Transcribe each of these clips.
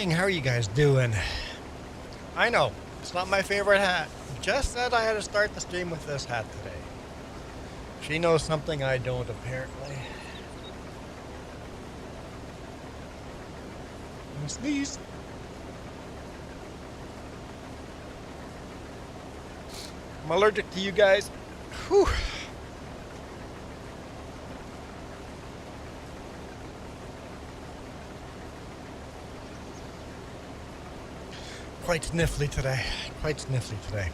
morning. How are you guys doing? I know, it's not my favorite hat. Just said I had to start the stream with this hat today. She knows something I don't, apparently. I'm sneeze. I'm allergic to you guys. Whew. Quite sniffly today. Quite sniffly today.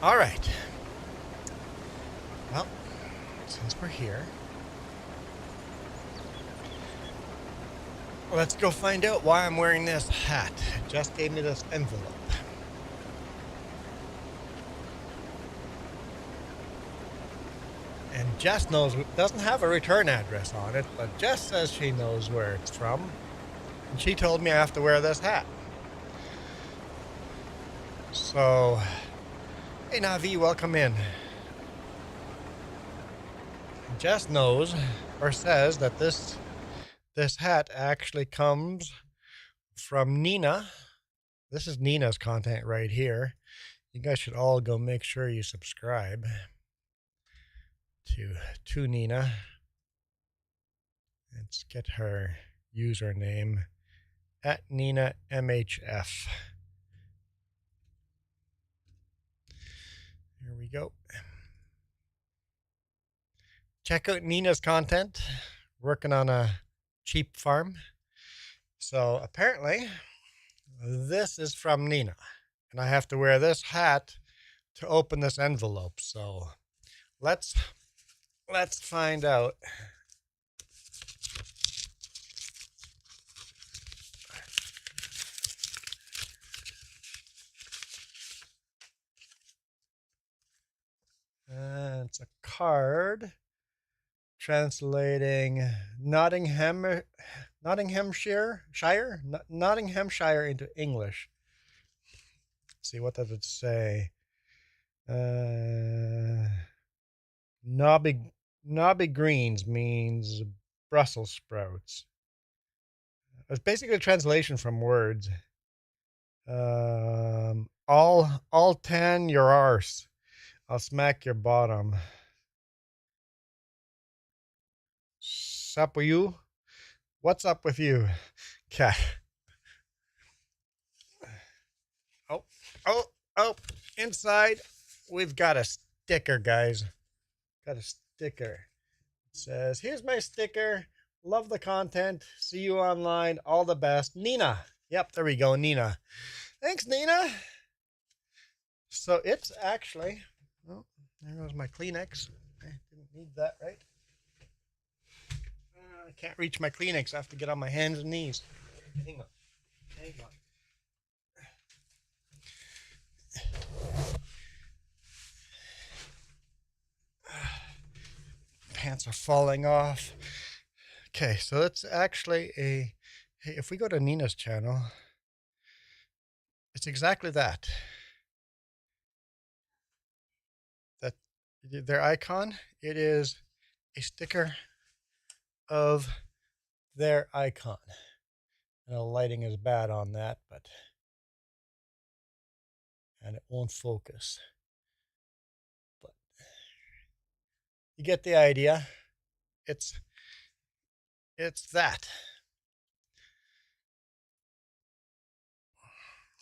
All right. Well, since we're here, let's go find out why I'm wearing this hat. It just gave me this envelope. And Jess knows, doesn't have a return address on it, but Jess says she knows where it's from. And she told me I have to wear this hat. So, hey Navi, welcome in. Jess knows, or says, that this hat actually comes from Nina. This is Nina's content right here. You guys should all go make sure you subscribe to Nina. Let's get her username at Nina MHF. Here we go. Check out Nina's content. Working on a cheap farm. So apparently this is from Nina. And I have to wear this hat to open this envelope. So let's find out. It's a card translating Nottinghamshire into English. Let's see, what does it say? Knobby greens means Brussels sprouts. It's basically a translation from words. All 10 your arse. I'll smack your bottom. Sup with you? What's up with you? Cat. Oh, inside we've got a sticker, guys. Got a sticker. It says, here's my sticker. Love the content. See you online. All the best. Nina. Yep, there we go, Nina. Thanks, Nina. So it's actually, oh, there goes my Kleenex. I didn't need that, right? I can't reach my Kleenex. I have to get on my hands and knees. Hang on. Pants are falling off. Okay, so it's actually hey, if we go to Nina's channel, it's exactly that. Their icon, it is a sticker of their icon. And the lighting is bad on that, and it won't focus. But you get the idea. It's that.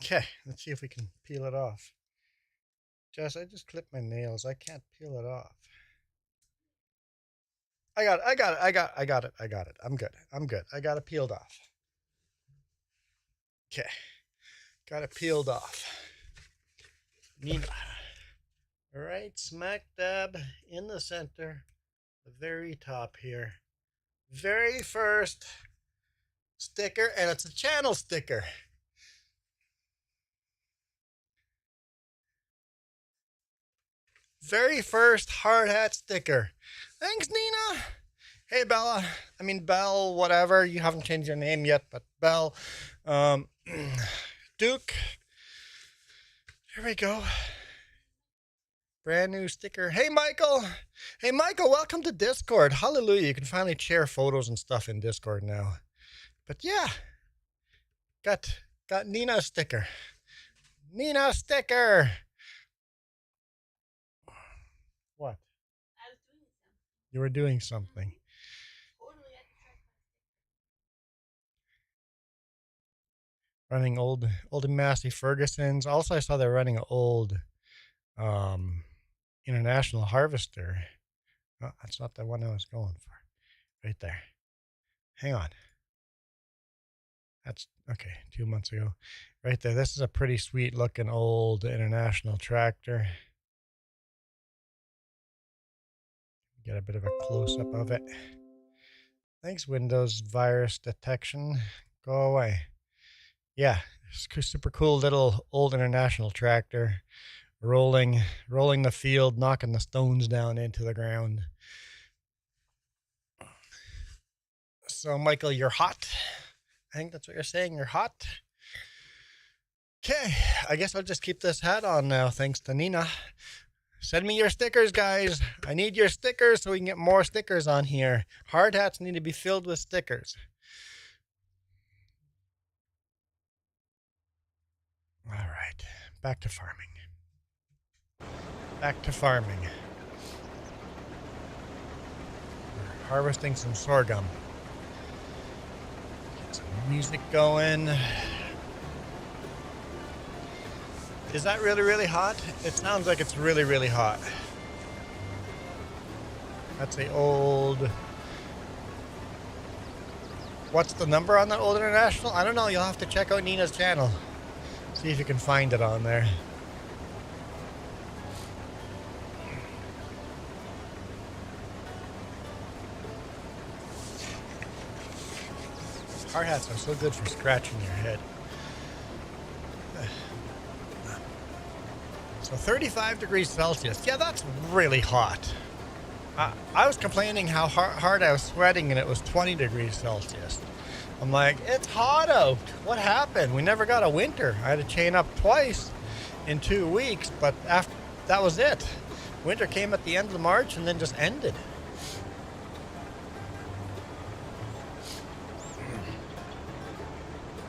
Okay, let's see if we can peel it off. Jess, I just clipped my nails. I can't peel it off. I got it. I'm good. I got it peeled off. Okay. Got it peeled off. Nina. Right smack dab in the center. The very top here. Very first sticker, and it's a channel sticker. Very first hard hat sticker. Thanks, Nina. Hey, Bella. I mean, Belle, whatever. You haven't changed your name yet, but Belle. Duke. Here we go. Brand new sticker. Hey, Michael. Hey, Michael, welcome to Discord. Hallelujah. You can finally share photos and stuff in Discord now. But yeah. Got Nina's sticker. Nina sticker. What? I was doing something. You were doing something. Totally at the track. Running old Massey Ferguson's. Also, I saw they're running an old International Harvester. Oh, that's not the one I was going for. Right there. Hang on. That's okay, 2 months ago. Right there. This is a pretty sweet looking old International tractor. Get a bit of a close up of it. Thanks, Windows virus detection. Go away. Yeah, super cool little old International tractor. Rolling the field, knocking the stones down into the ground. So, Michael, you're hot. I think that's what you're saying. You're hot. Okay, I guess I'll just keep this hat on now, thanks to Nina. Send me your stickers, guys. I need your stickers so we can get more stickers on here. Hard hats need to be filled with stickers. All right, back to farming. Back to farming. We're harvesting some sorghum. Get some music going. Is that really, really hot? It sounds like it's really, really hot. That's the old... What's the number on that old International? I don't know. You'll have to check out Nina's channel. See if you can find it on there. Hard hats are so good for scratching your head. So 35 degrees Celsius. Yeah, that's really hot. I was complaining how hard I was sweating and it was 20 degrees Celsius. I'm like, it's hot out. What happened? We never got a winter. I had to chain up twice in 2 weeks, but after that was it. Winter came at the end of March and then just ended.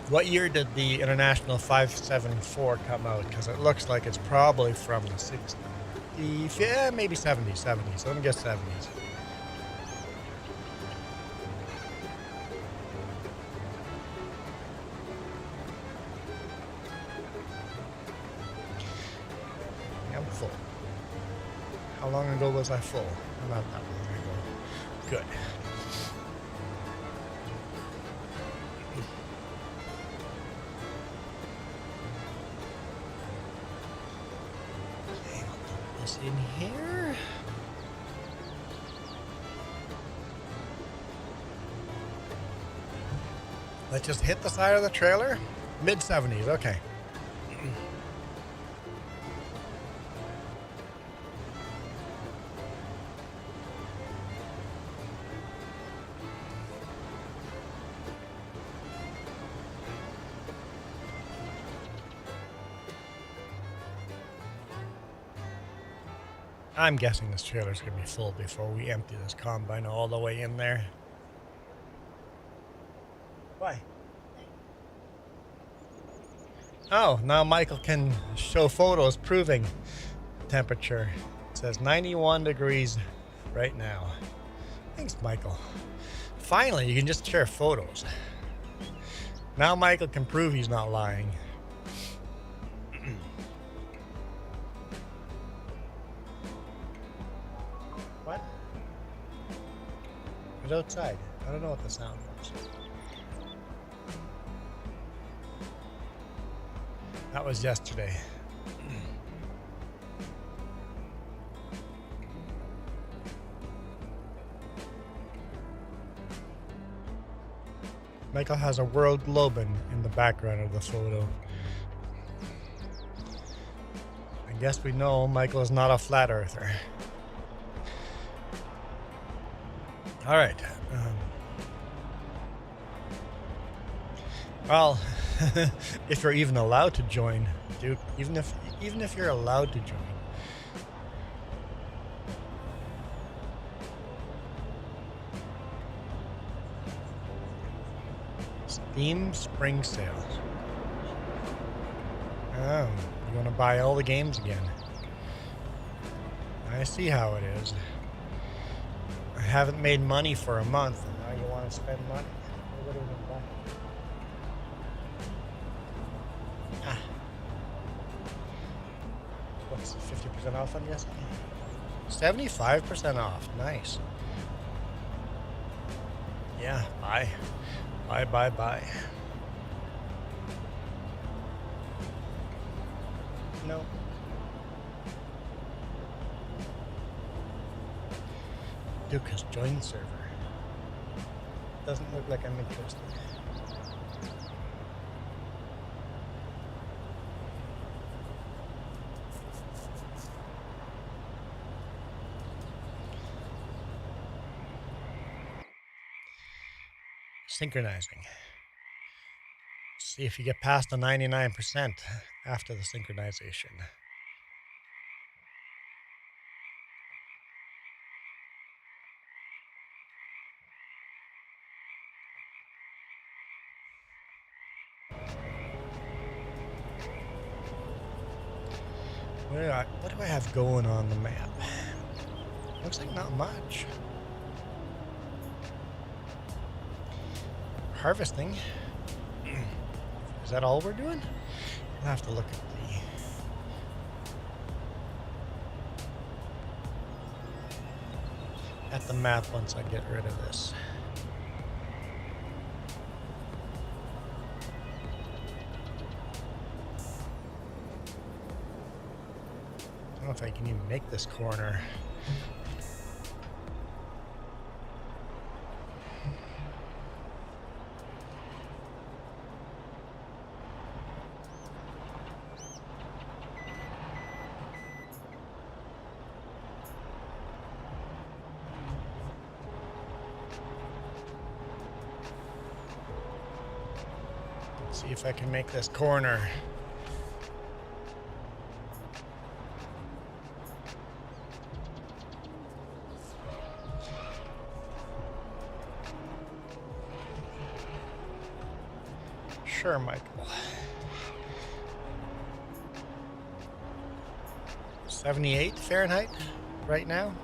What year did the International 574 come out? Because it looks like it's probably from the 60s. Yeah, maybe 70s. So let me guess 70s. I'm full. How long ago was I full? Not that long ago. Good. In here. Let's just hit the side of the trailer. Mid 70s, okay. I'm guessing this trailer's going to be full before we empty this combine all the way in there. Why? Oh, now Michael can show photos proving temperature. It says 91 degrees right now. Thanks, Michael. Finally, you can just share photos. Now Michael can prove he's not lying. What? It's outside. I don't know what the sound was. That was yesterday. Michael has a world globe in the background of the photo. I guess we know Michael is not a flat earther. All right. Well, if you're even allowed to join, dude, even if you're allowed to join. Theme spring sales. Oh, you want to buy all the games again? I see how it is. I haven't made money for a month, and now you want to spend money? What do you buy? Ah. What's 50% off on yes? 75% off. Nice. Yeah, buy. Buy. No. Duke has joined server. Doesn't look like I'm interested. Synchronizing. See if you get past the 99% after the synchronization. What do I have going on the map? Looks like not much. Harvesting. Is that all we're doing? I'll have to look at the map once I get rid of this. I don't know if I can even make this corner. See if I can make this corner. Sure, Michael. 78 Fahrenheit right now.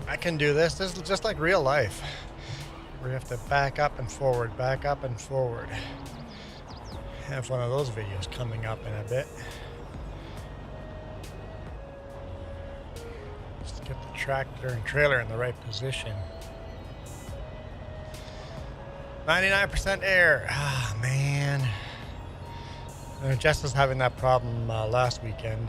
I can do this. This is just like real life. We have to back up and forward, back up and forward. Have one of those videos coming up in a bit. Just to get the tractor and trailer in the right position. 99% air. Ah, man. Jess was having that problem last weekend.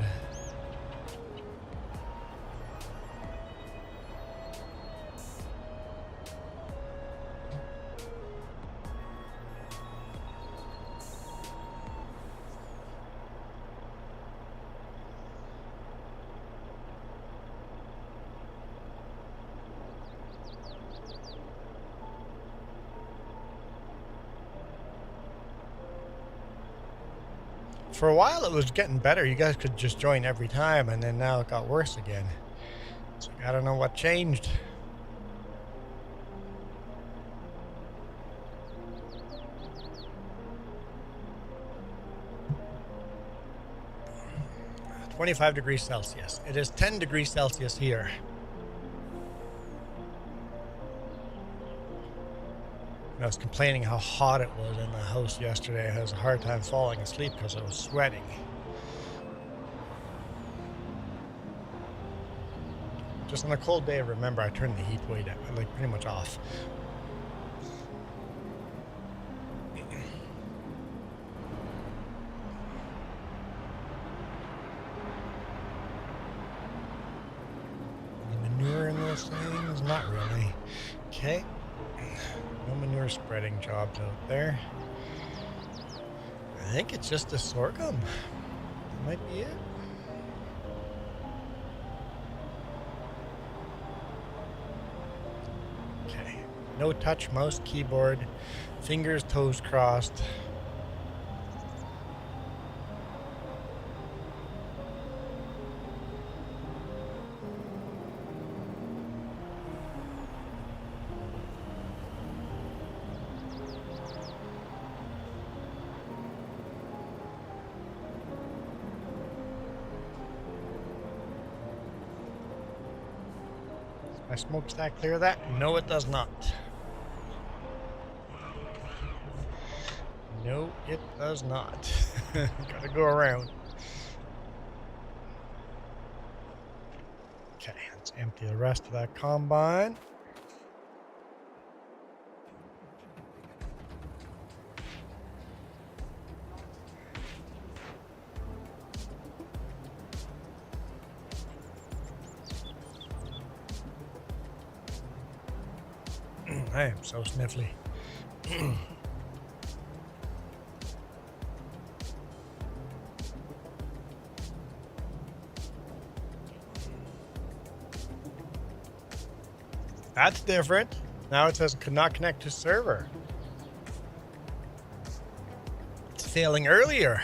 For a while it was getting better. You guys could just join every time, and then now it got worse again. So I don't know what changed. – 25 degrees Celsius. It is 10 degrees Celsius here. I was complaining how hot it was in the house yesterday. I had a hard time falling asleep because I was sweating. Just on a cold day, remember, I turned the heat way down, like pretty much off. Any manure in those things? Not really. Okay. No manure spreading jobs out there. I think it's just a sorghum. That might be it. Okay. No touch mouse keyboard. Fingers, toes crossed. My smokestack clear that? No, it does not. No, it does not. Gotta go around. Okay, let's empty the rest of that combine. I am so sniffly. That's different. Now it says could not connect to server. It's failing earlier.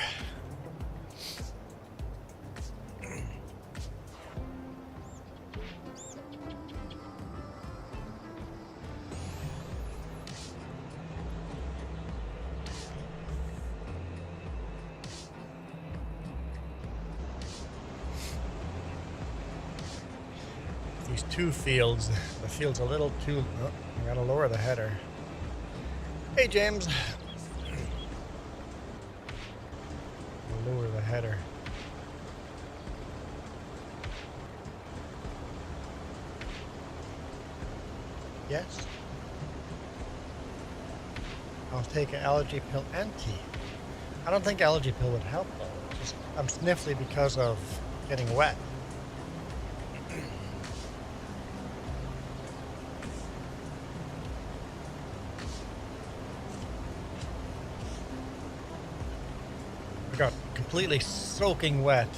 These two fields, the field's a little too, oh, I gotta lower the header. Hey James. Lower the header. Yes. I'll take an allergy pill and tea. I don't think allergy pill would help though. Just, I'm sniffly because of getting wet. I got completely soaking wet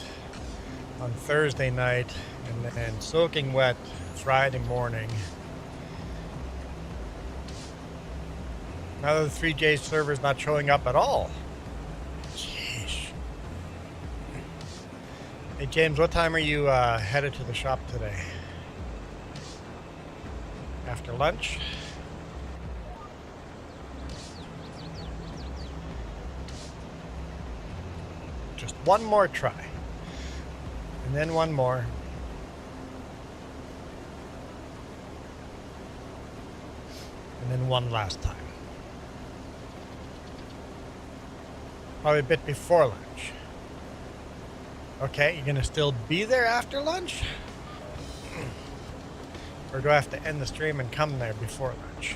on Thursday night and then soaking wet Friday morning. Now the 3J server's not showing up at all. Jeez. Hey James, what time are you headed to the shop today? After lunch? Just one more try. And then one more. And then one last time. Probably a bit before lunch. Okay, you're gonna still be there after lunch? Or do I have to end the stream and come there before lunch?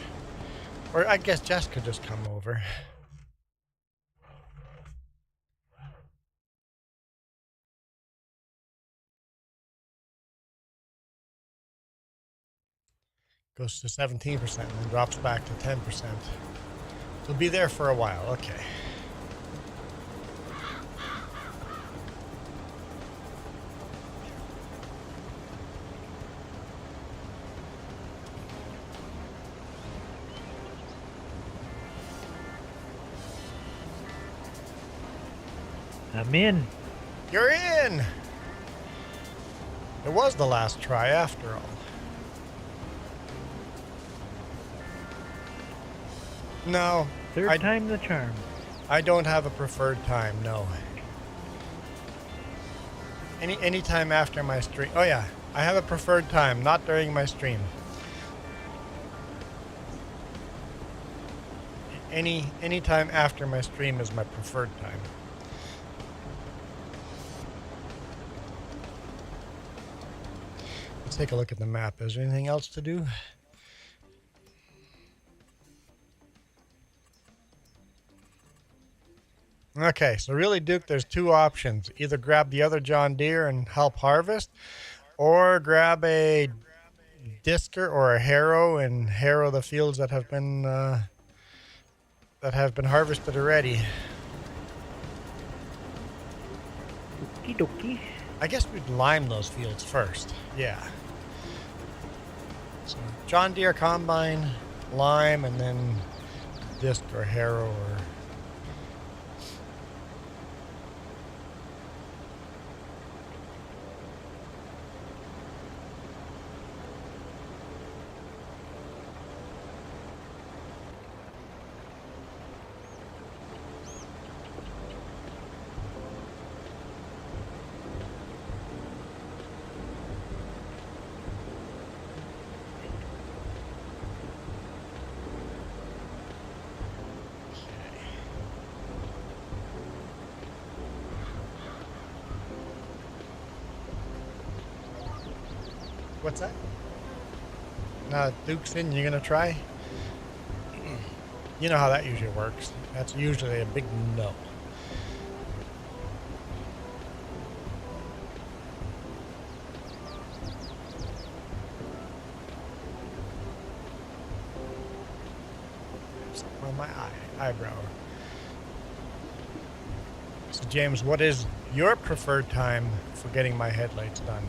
Or I guess Jess could just come over. Goes to 17% and then drops back to 10%. So be there for a while, okay. I'm in. You're in! It was the last try after all. No. Third time the charm. I don't have a preferred time, no. Any time after my stream. Oh yeah, I have a preferred time, not during my stream. Any time after my stream is my preferred time. Let's take a look at the map. Is there anything else to do? Okay, so really, Duke, there's two options. Either grab the other John Deere and help harvest, or grab a Disker or a harrow and harrow the fields that have been harvested already. Okie dokie. I guess we'd lime those fields first. Yeah. So John Deere combine, lime and then disc or harrow or what's that? Duke's in, you're gonna try? You know how that usually works. That's usually a big no. Something on my eyebrow. So James, what is your preferred time for getting my headlights done?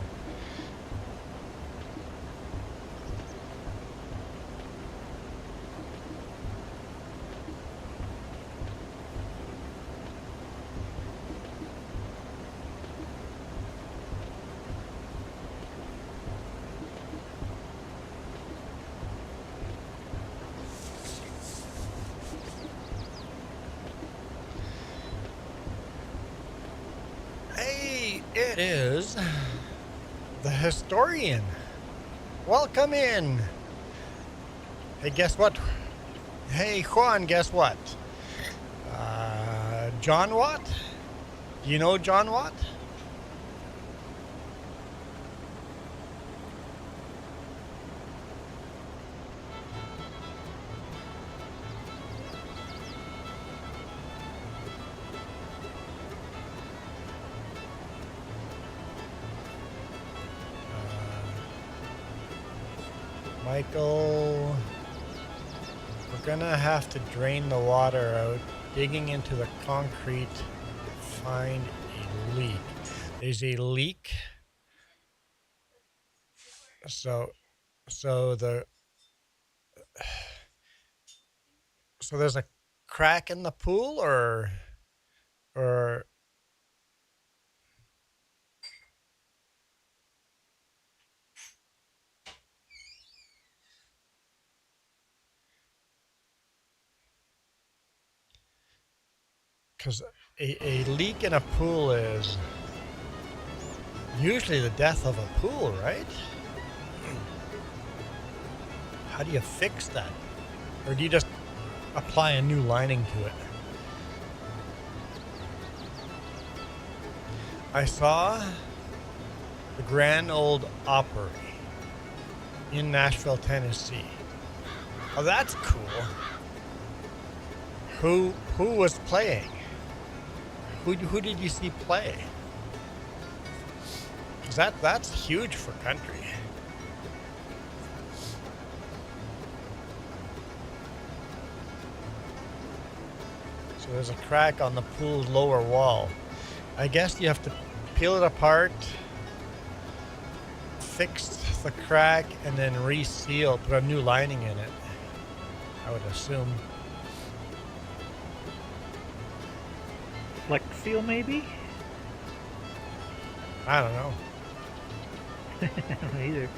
It is the historian. Welcome in. Hey, guess what? Hey, Juan, guess what? John Watt? Do you know John Watt? Michael, we're gonna have to drain the water out, digging into the concrete to find a leak. There's a leak. So there's a crack in the pool or because a leak in a pool is usually the death of a pool, right? How do you fix that? Or do you just apply a new lining to it? I saw the Grand Ole Opry in Nashville, Tennessee. Oh, that's cool. Who was playing? Who did you see play? 'Cause that's huge for country. So there's a crack on the pool's lower wall. I guess you have to peel it apart, fix the crack, and then reseal, put a new lining in it, I would assume. Flex seal, maybe? I don't know. I don't know either.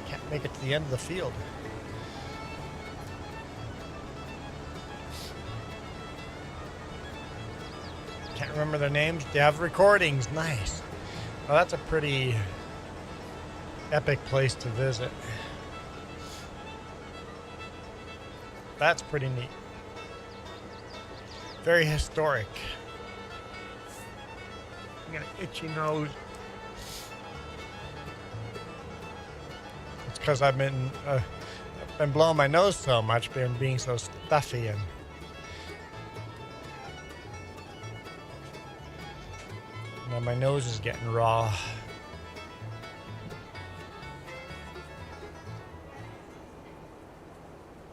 Can't make it to the end of the field. Can't remember their names. They have recordings. Nice. Well, that's a pretty epic place to visit. That's pretty neat. Very historic. I got an itchy nose. It's because I've been blowing my nose so much, being so stuffy, and now my nose is getting raw.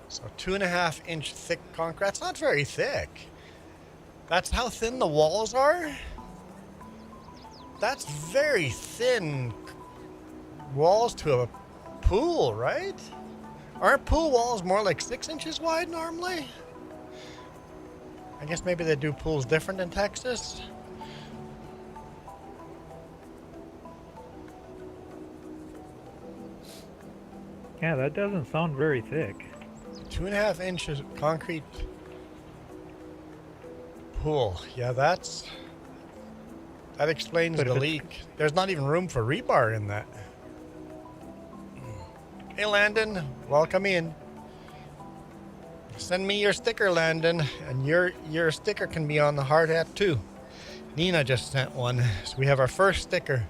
So 2.5 inch thick concrete. That's not very thick. That's how thin the walls are? that's very thin walls to a pool, right? Aren't pool walls more like 6 inches wide normally? I guess maybe they do pools different in Texas. Yeah, that doesn't sound very thick. 2.5 inches concrete pool. Yeah, that explains But the if it's- leak. There's not even room for rebar in that. Hey Landon, welcome in. Send me your sticker, Landon, and your sticker can be on the hard hat too. Nina just sent one, so we have our first sticker.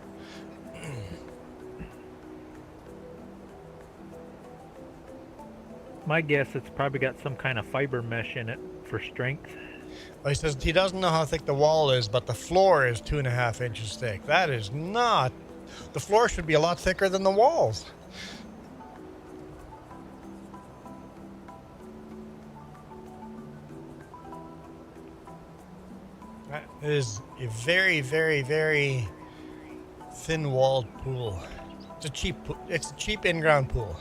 My guess it's probably got some kind of fiber mesh in it for strength. Well, he says he doesn't know how thick the wall is, but the floor is 2.5 inches thick. That is not. The floor should be a lot thicker than the walls. That is a very, very, very thin-walled pool. It's a cheap in-ground pool.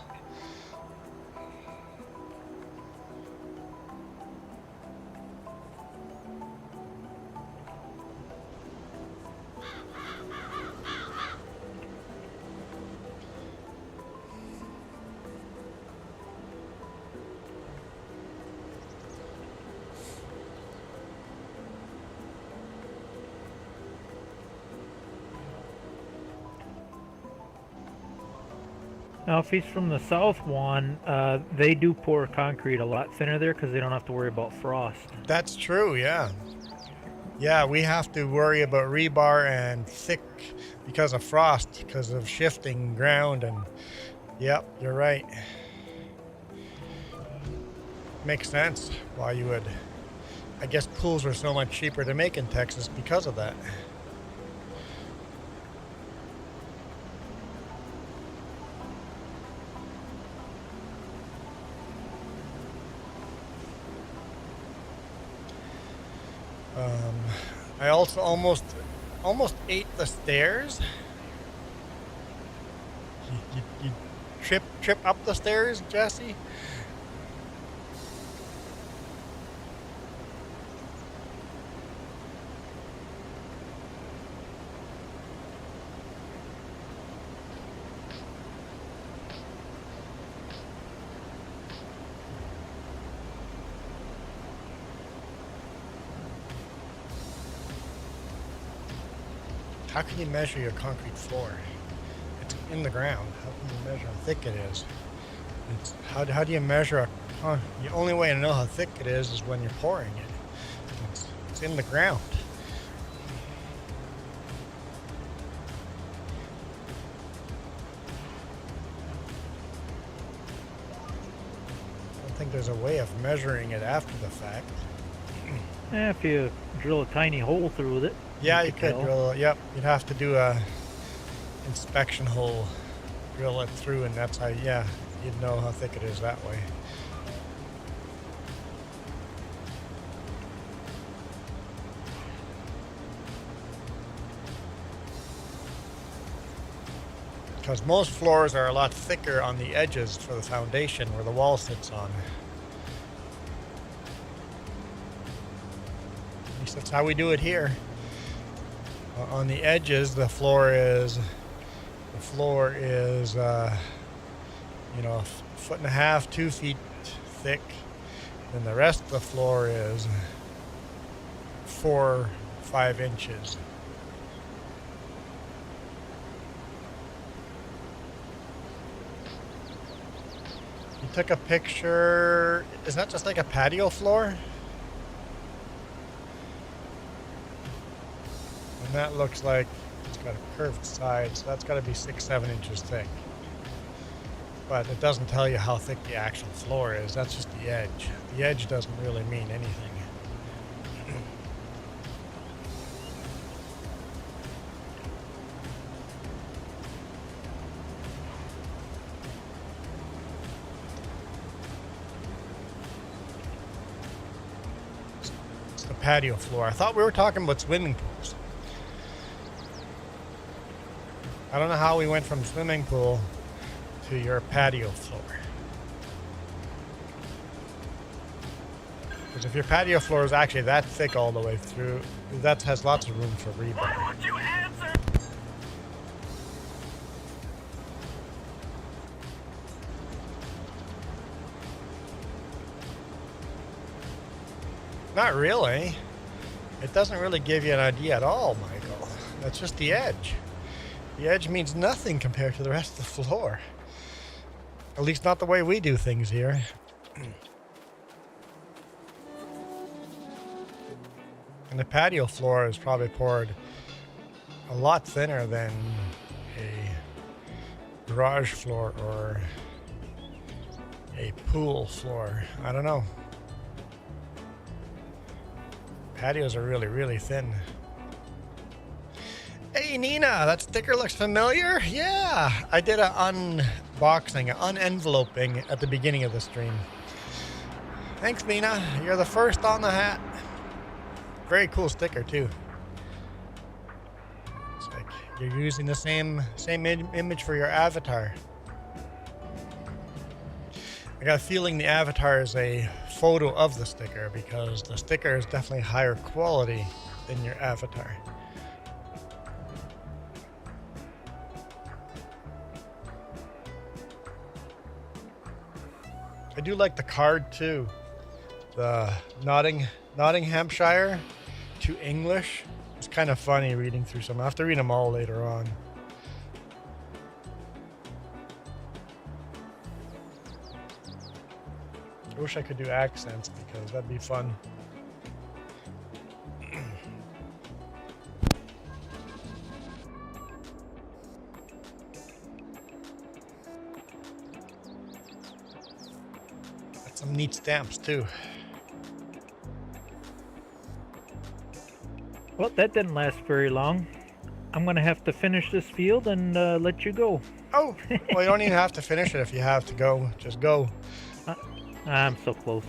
Now, if he's from the south one, they do pour concrete a lot thinner there because they don't have to worry about frost. That's true, yeah. Yeah, we have to worry about rebar and thick because of frost, because of shifting ground, and yep, you're right. Makes sense why you would. I guess pools are so much cheaper to make in Texas because of that. I also almost ate the stairs. You trip up the stairs, Jesse? How can you measure your concrete floor? It's in the ground. How can you measure how thick it is? How do you measure the only way to know how thick it is when you're pouring it. It's in the ground. I don't think there's a way of measuring it after the fact. If you drill a tiny hole through it. Yeah, you could tell. drill. Yep, you'd have to do a inspection hole, drill it through, and that's how. Yeah, you'd know how thick it is that way. Because most floors are a lot thicker on the edges for the foundation where the wall sits on. At least that's how we do it here. On the edges, the floor is, you know, 1.5 feet, 2 feet thick. And the rest of the floor is 4, 5 inches. You took a picture. Is that just like a patio floor? And that looks like it's got a curved side, so that's got to be 6, 7 inches thick. But it doesn't tell you how thick the actual floor is. That's just the edge. The edge doesn't really mean anything. It's the patio floor. I thought we were talking about swimming pools. I don't know how we went from swimming pool to your patio floor. Because if your patio floor is actually that thick all the way through, that has lots of room for rebar. Why won't you answer? Not really. It doesn't really give you an idea at all, Michael. That's just the edge. The edge means nothing compared to the rest of the floor. At least not the way we do things here. And the patio floor is probably poured a lot thinner than a garage floor or a pool floor. I don't know. Patios are really, really thin. Hey Nina, that sticker looks familiar. Yeah, I did an unboxing, an unenveloping at the beginning of the stream. Thanks Nina, you're the first on the hat. Very cool sticker too. It's like you're using the same image for your avatar. I got a feeling the avatar is a photo of the sticker because the sticker is definitely higher quality than your avatar. I do like the card too. The Nottinghamshire to English. It's kind of funny reading through some. I have to read them all later on. I wish I could do accents because that'd be fun. Got some neat stamps too. Well, that didn't last very long. I'm gonna have to finish this field and let you go. Oh, well, you don't even have to finish it if you have to go. Just go. I'm so close.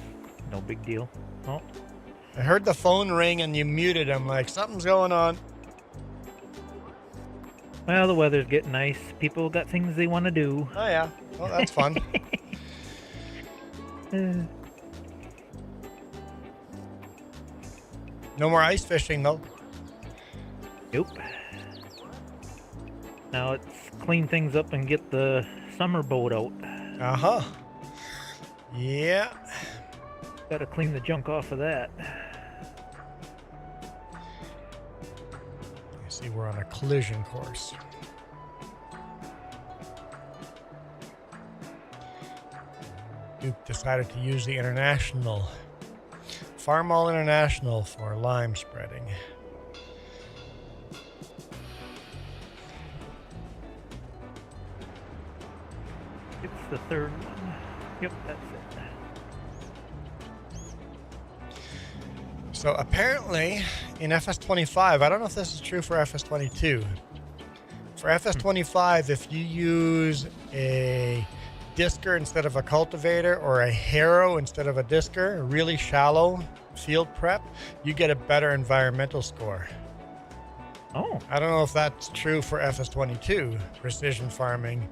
No big deal. Oh, I heard the phone ring and you muted him like something's going on. well, the weather's getting nice. People got things they want to do. Oh yeah, well that's fun. No more ice fishing though. Nope. Now let's clean things up and get the summer boat out. Uh-huh. Yeah. Gotta clean the junk off of that. You see, we're on a collision course. Duke decided to use the International, Farmall International for lime spreading. It's the third one. Yep, that's it. So apparently in FS25, I don't know if this is true for FS22. For FS25, if you use a disker instead of a cultivator or a harrow instead of a disker, a really shallow field prep, you get a better environmental score. Oh, I don't know if that's true for FS22, precision farming,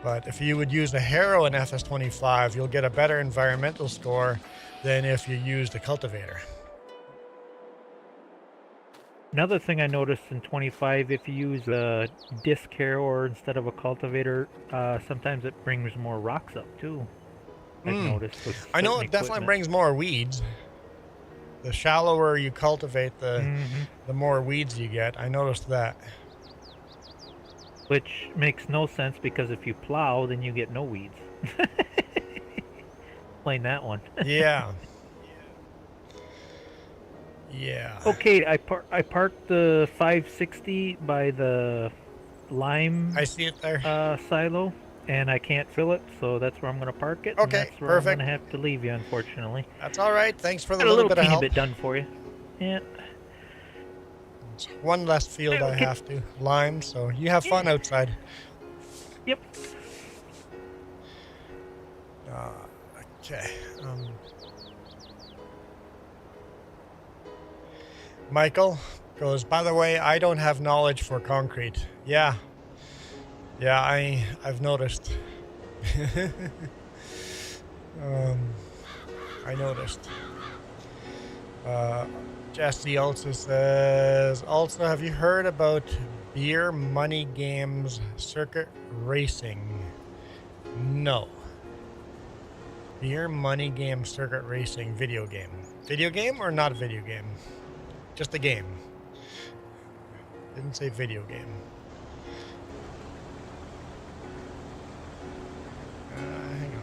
but if you would use a harrow in FS25, you'll get a better environmental score than if you used a cultivator. another thing I noticed in 25, if you use a disc harrower instead of a cultivator, sometimes it brings more rocks up too. I've noticed. With I know certain it definitely equipment. brings more weeds. The shallower you cultivate, the more weeds you get. I noticed that. Which makes no sense because if you plow, then you get no weeds. Explain that one. Yeah. Yeah. Okay, I parked the 560 by the lime I see it there. silo, and I can't fill it, so that's where I'm going to park it. And Okay, that's where perfect. I'm going to have to leave you, unfortunately. That's all right. Thanks for the Got a little little bit of teeny help. bit done for you. Yeah. It's one less field I Okay. have to lime, so you have fun outside. Yep. Okay. Michael goes, by the way, I don't have knowledge for concrete. Yeah. Yeah, I've noticed. I noticed. Jesse also says, also, have you heard about beer money games circuit racing? No. Beer money game circuit racing video game. Video game or not a video game? Just a game. Didn't say video game. Hang on.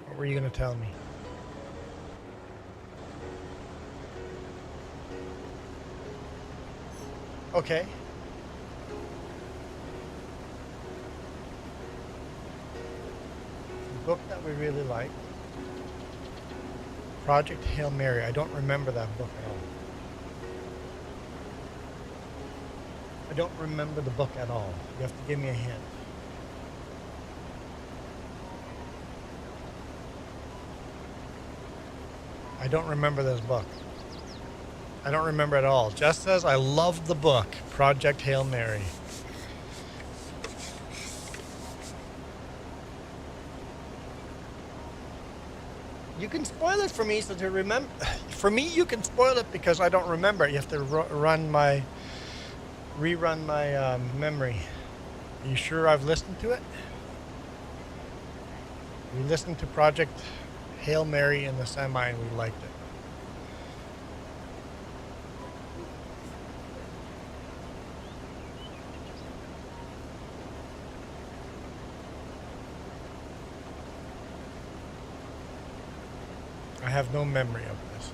What were you going to tell me? Okay. The book that we really like. Project Hail Mary. I don't remember that book at all. I don't remember the book at all. You have to give me a hint. I don't remember this book. I don't remember at all. Jess says, I love the book, Project Hail Mary. You can spoil it for me, so to remember. For me, you can spoil it because I don't remember it. You have to rerun my memory. Are you sure I've listened to it? We listened to Project Hail Mary in the semi and we liked it. I have no memory of this.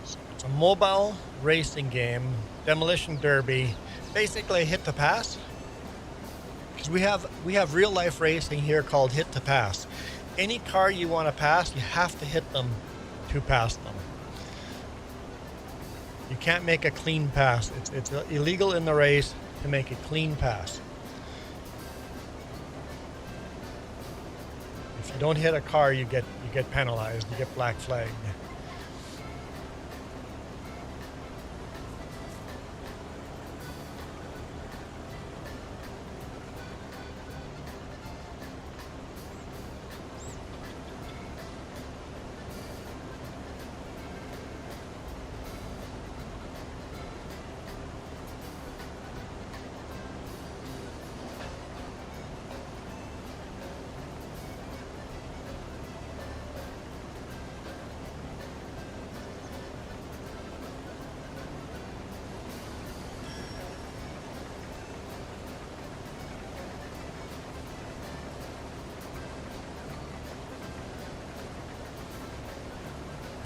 So it's a mobile racing game, demolition derby, basically hit to pass. Because we have real life racing here called hit to pass. Any car you want to pass, you have to hit them to pass them. You can't make a clean pass. It's illegal in the race to make a clean pass. If you don't hit a car, you get penalized. You get black flagged.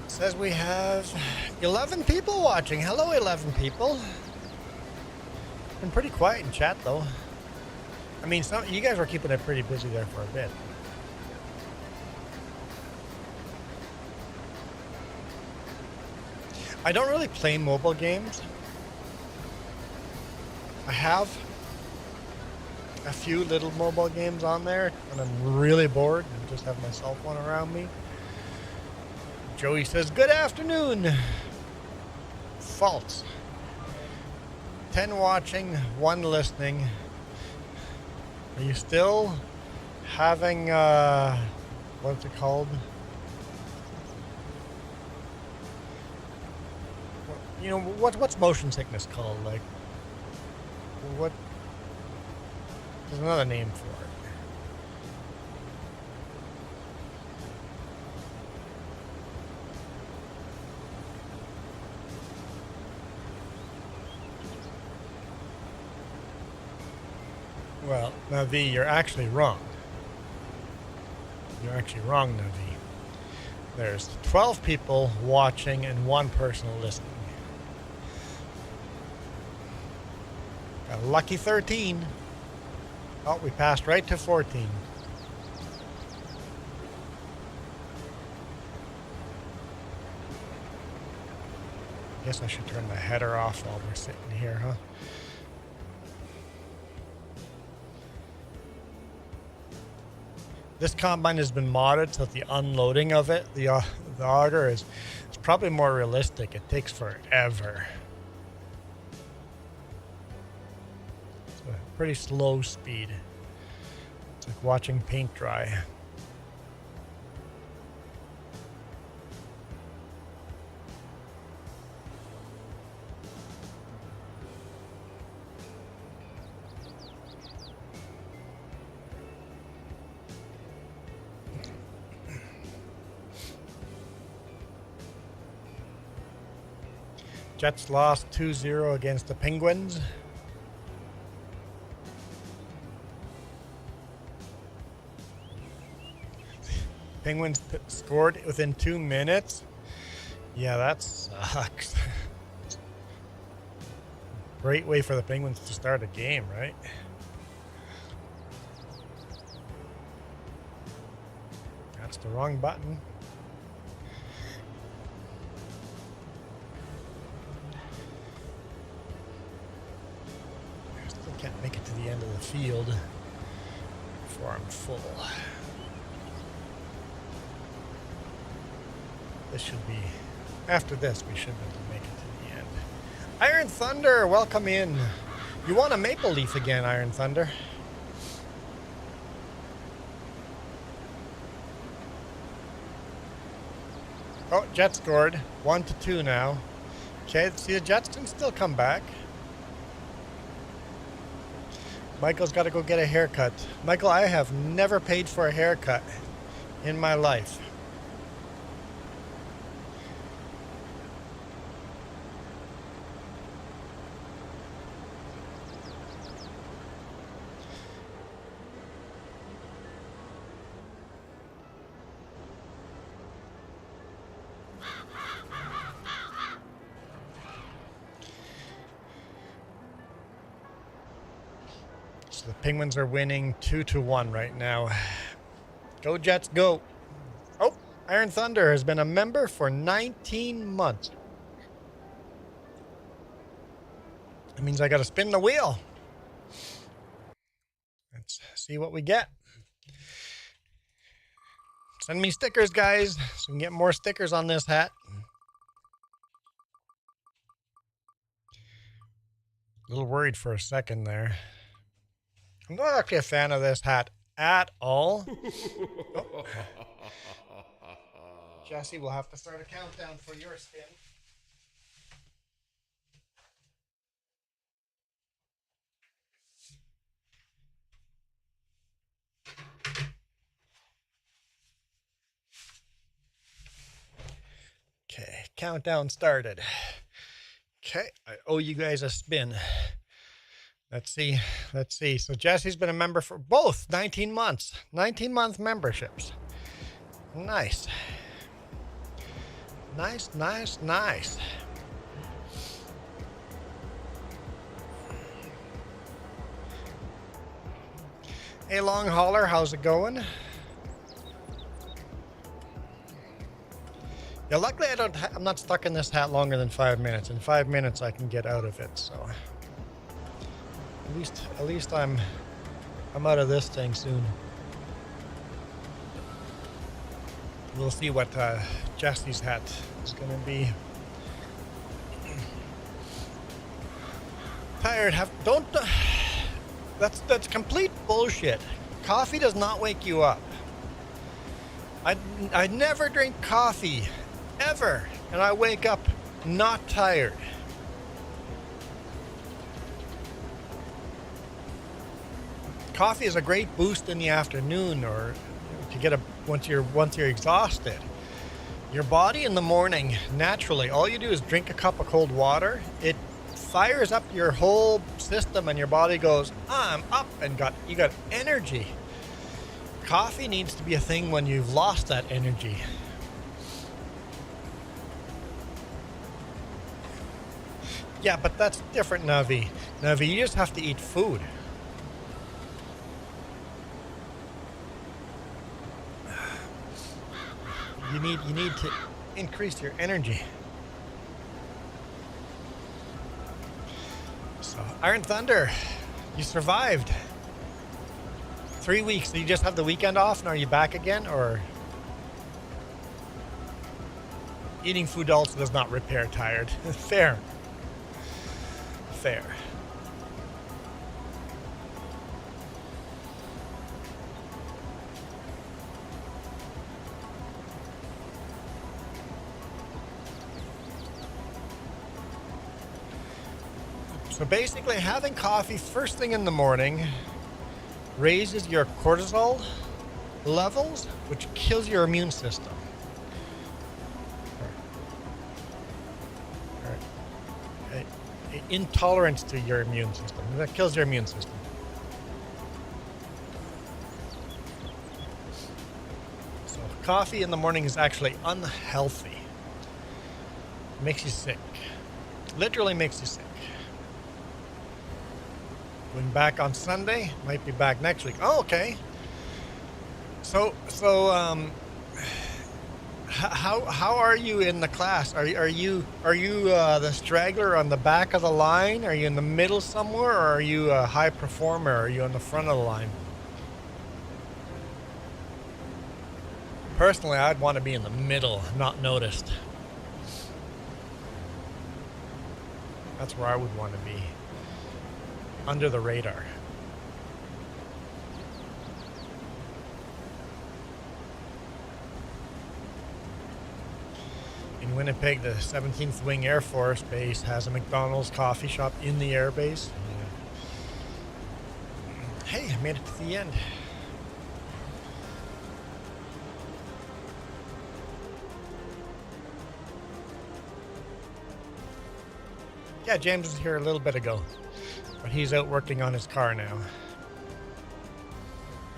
Says we have 11 people watching. Hello, 11 people. Been pretty quiet in chat, though. I mean, you guys were keeping it pretty busy there for a bit. I don't really play mobile games. I have a few little mobile games on there when I'm really bored and just have my cell phone around me. Joey says, good afternoon. False. 10 watching, 1 listening. Are you still having, what's it called? You know, what's motion sickness called? Like, what? There's another name for it. Well, Navi, you're actually wrong. You're actually wrong, Navi. There's 12 people watching and 1 person listening. Got a lucky 13. Oh, we passed right to 14. Guess I should turn the header off while we're sitting here, huh? This combine has been modded so that the unloading of it, the auger is probably more realistic. It takes forever. It's a pretty slow speed. It's like watching paint dry. Jets lost 2-0 against the Penguins. Penguins scored within 2 minutes. Yeah, that sucks. Great way for the Penguins to start a game, right? That's the wrong button. Can't make it to the end of the field before I'm full. This should be, after this, we should be able to make it to the end. Iron Thunder, welcome in. You want a maple leaf again, Iron Thunder? Oh, Jets scored 1-2 now. Okay, see the Jets can still come back. Michael's got to go get a haircut. Michael, I have never paid for a haircut in my life. The Penguins are winning 2-1 right now. Go Jets, go. Oh, Iron Thunder has been a member for 19 months. That means I got to spin the wheel. Let's see what we get. Send me stickers, guys, so we can get more stickers on this hat. A little worried for a second there. I'm not actually a fan of this hat at all. Oh. Jesse, we'll have to start a countdown for your spin. Okay, countdown started. Okay, I owe you guys a spin. Let's see. So Jesse's been a member for both 19 months. 19-month memberships. Nice. Nice. Hey, long hauler, how's it going? Yeah, luckily I'm not stuck in this hat longer than 5 minutes. In 5 minutes I can get out of it, so at least I'm out of this thing soon. We'll see what Jesse's hat is going to be. Tired? That's complete bullshit. Coffee does not wake you up. I never drink coffee ever, and I wake up not tired. Coffee is a great boost in the afternoon, or to get once you're exhausted. Your body in the morning, naturally, all you do is drink a cup of cold water. It fires up your whole system, and your body goes, I'm up, and you got energy. Coffee needs to be a thing when you've lost that energy. Yeah, but that's different, Navi. Navi, you just have to eat food. You need to increase your energy. So, Iron Thunder, you survived. 3 weeks. So you just have the weekend off, and are you back again, or eating food also does not repair tired? Fair. Fair. So basically, having coffee first thing in the morning raises your cortisol levels, which kills your immune system. Intolerance to your immune system. That kills your immune system. So coffee in the morning is actually unhealthy. It makes you sick. Literally makes you sick. Going back on Sunday, might be back next week. Oh, okay. So how are you in the class? Are you the straggler on the back of the line? Are you in the middle somewhere, or are you a high performer? Are you on the front of the line? Personally, I'd want to be in the middle, not noticed. That's where I would want to be. Under the radar. In Winnipeg, the 17th Wing Air Force Base has a McDonald's coffee shop in the air base. Yeah. Hey, I made it to the end. Yeah, James was here a little bit ago, but he's out working on his car now.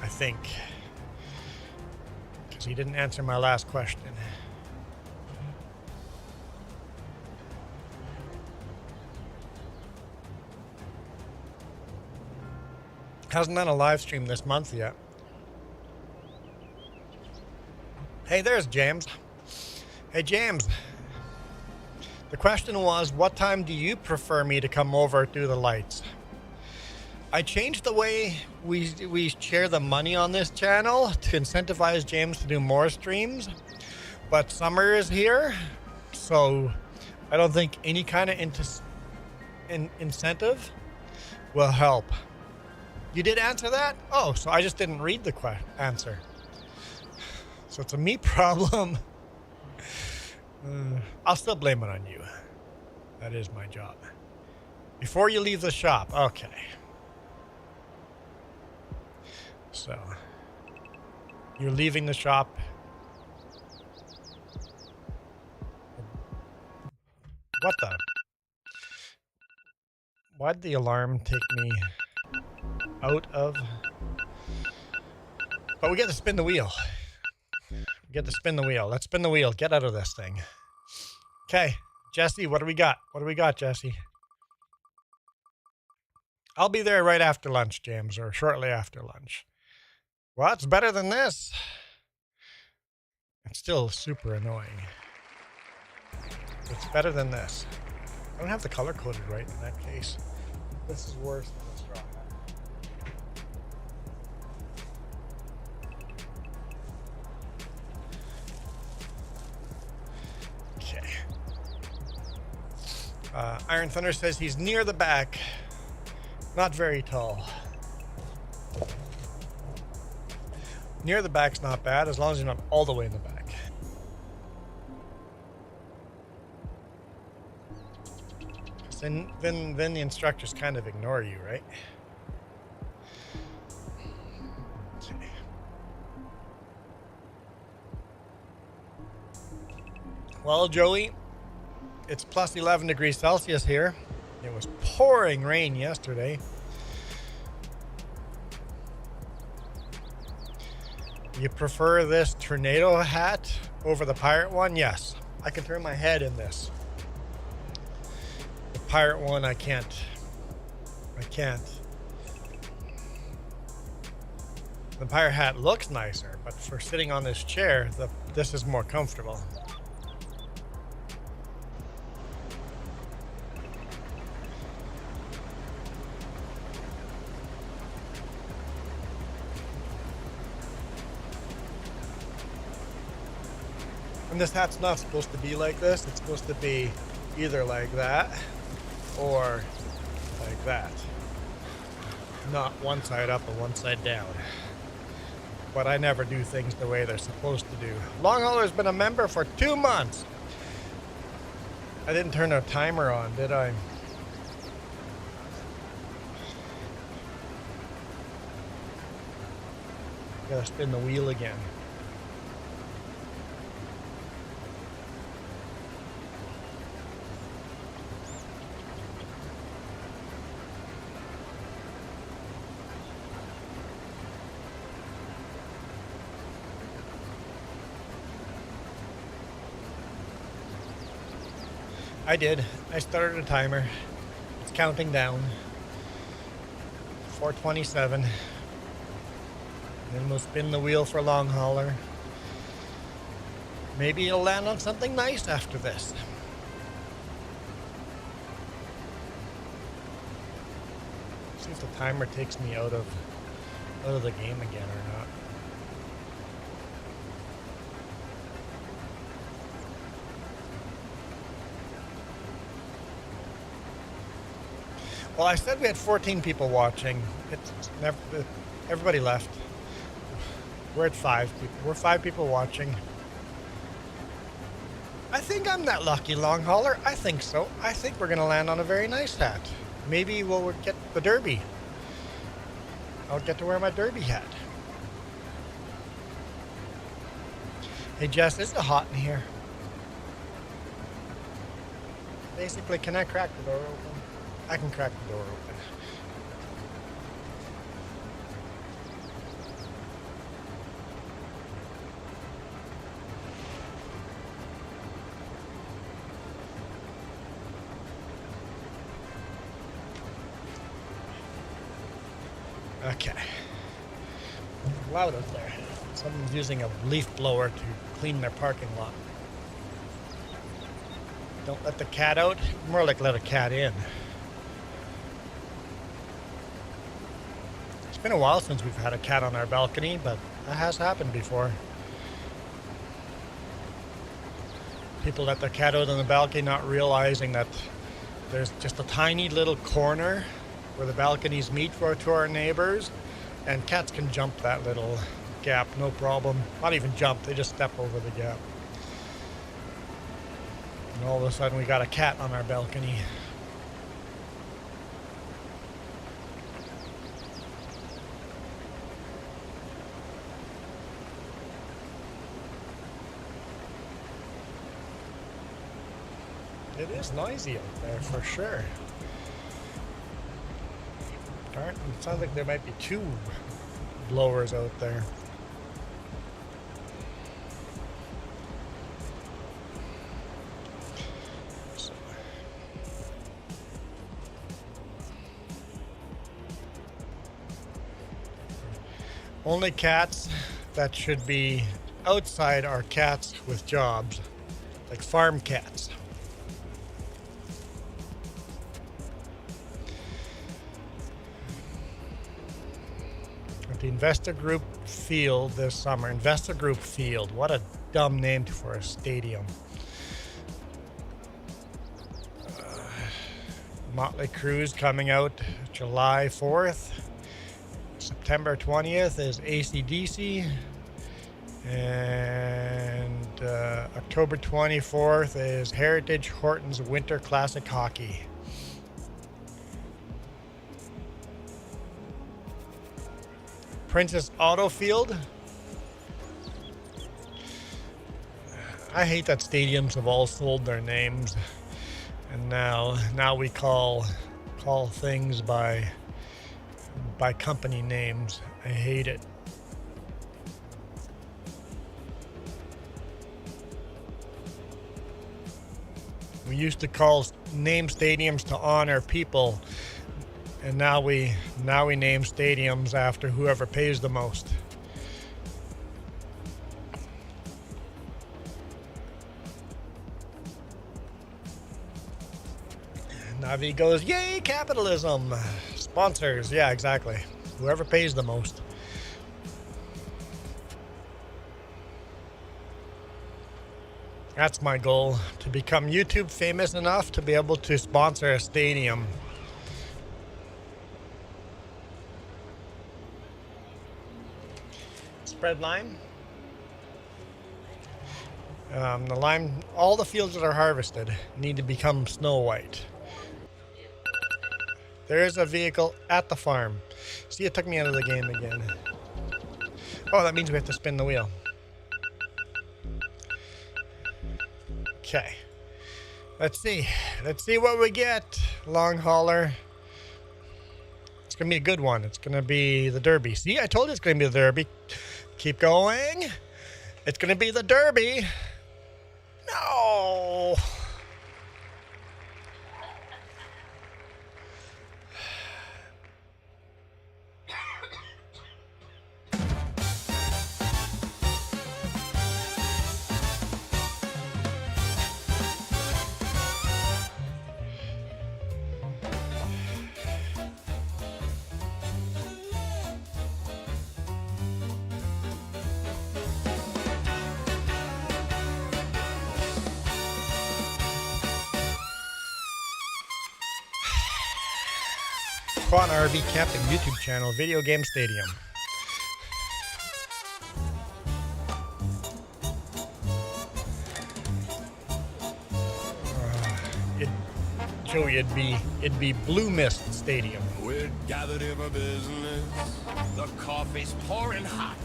I think. Because he didn't answer my last question. Hasn't done a live stream this month yet. Hey, there's James. Hey, James. The question was, what time do you prefer me to come over to the lights? I changed the way we share the money on this channel to incentivize James to do more streams. But summer is here, so I don't think any kind of incentive will help. You did answer that? Oh, so I just didn't read the answer. So it's a me problem. I'll still blame it on you. That is my job. Before you leave the shop. Okay. So, you're leaving the shop. What the? Why'd the alarm take me out of? But we get to spin the wheel. We get to spin the wheel. Let's spin the wheel. Get out of this thing. Okay, Jesse, what do we got? What do we got, Jesse? I'll be there right after lunch, James, or shortly after lunch. Well, it's better than this. It's still super annoying. It's better than this. I don't have the color coded right in that case. This is worse than the straw hat. Okay. Iron Thunder says he's near the back. Not very tall. Near the back's not bad, as long as you're not all the way in the back. Then the instructors kind of ignore you, right? Okay. Well, Joey, it's plus 11 degrees Celsius here. It was pouring rain yesterday. You prefer this tornado hat over the pirate one? Yes. I can turn my head in this. The pirate one, I can't. The pirate hat looks nicer, but for sitting on this chair, this is more comfortable. And this hat's not supposed to be like this. It's supposed to be either like that or like that. Not one side up and one side down. But I never do things the way they're supposed to do. Long Hauler's been a member for 2 months. I didn't turn a timer on, did I? Gotta spin the wheel again. I did. I started a timer. It's counting down. 4:27. Then we'll spin the wheel for Long Hauler. Maybe it'll land on something nice after this. See if the timer takes me out of the game again or not. Well, I said we had 14 people watching. It's never, everybody left. We're at 5 people. We're 5 people watching. I think I'm that lucky, Long Hauler. I think so. I think we're going to land on a very nice hat. Maybe we'll get the derby. I'll get to wear my derby hat. Hey, Jess, is it hot in here? Basically, can I crack the door open? I can crack the door open. Okay. Loud out there. Someone's using a leaf blower to clean their parking lot. Don't let the cat out. More like let a cat in. It's been a while since we've had a cat on our balcony, but that has happened before. People let their cat out on the balcony not realizing that there's just a tiny little corner where the balconies meet to our neighbors, and cats can jump that little gap, no problem. Not even jump, they just step over the gap. And all of a sudden we got a cat on our balcony. It is noisy out there for sure. It sounds like there might be 2 blowers out there. Only cats that should be outside are cats with jobs, like farm cats. The Investor Group Field this summer. Investor Group Field. What a dumb name for a stadium. Motley Crue's coming out July 4th. September 20th is AC/DC. And October 24th is Heritage Horton's Winter Classic Hockey. Princess Auto Field. I hate that stadiums have all sold their names, and now we call things by company names. I hate it. We used to name stadiums to honor people. And now we name stadiums after whoever pays the most. Navi goes, yay, capitalism. Sponsors, yeah, exactly. Whoever pays the most. That's my goal, to become YouTube famous enough to be able to sponsor a stadium. Spread lime. The lime, all the fields that are harvested need to become snow white. There is a vehicle at the farm. See, it took me out of the game again. Oh, that means we have to spin the wheel. Okay. Let's see. Let's see what we get. Long hauler. It's going to be a good one. It's going to be the Derby. See, I told you it's going to be the Derby. Keep going. It's going to be the Derby. No. Juan RV Camping YouTube channel, Video Game Stadium. Joey, it'd be Blue Mist Stadium. We're gathered here for business. The coffee's pouring hot.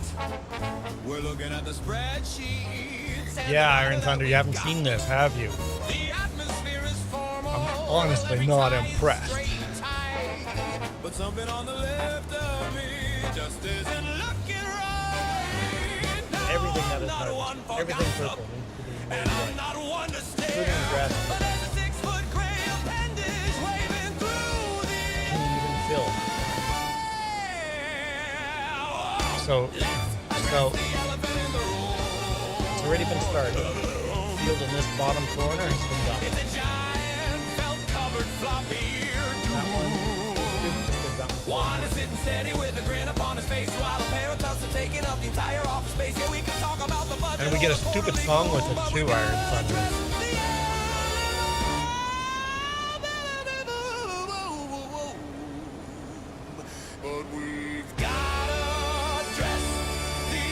We're looking at the spreadsheets. Yeah, Iron Thunder, you haven't seen this, have you? The atmosphere is formal. I'm honestly not impressed. But something on the left of me just isn't looking right. Everything that is harvested, everything purple needs to be made white, Not one to stay. including the grass. But as a 6-foot gray appendage waving through the Can even fill. air. So The elephant in the room. it's already been started. The field in this bottom corner has been done. It's a giant felt-covered floppy ear. That one just been done. Juan is sitting steady with a grin upon his face while a pair of thugs are taking up the entire office space. Yeah, we can talk about the budget. And we get a stupid song with it too, Iron Thunder. But we've got to address the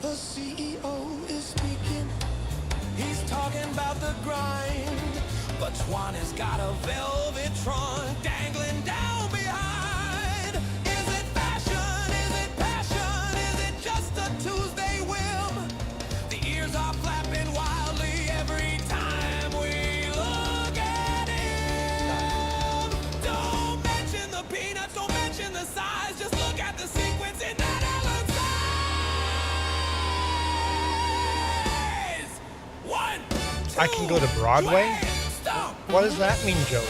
The CEO is speaking. He's talking about the grind. But Juan has got a velvet trunk dangling down behind. Is it fashion? Is it passion? Is it just a Tuesday whim? The ears are flapping wildly every time we look at him. Don't mention the peanuts, don't mention the size. Just look at the sequence in that Allen size. 1, 2, I can go to Broadway? stop. What does that mean, Joey?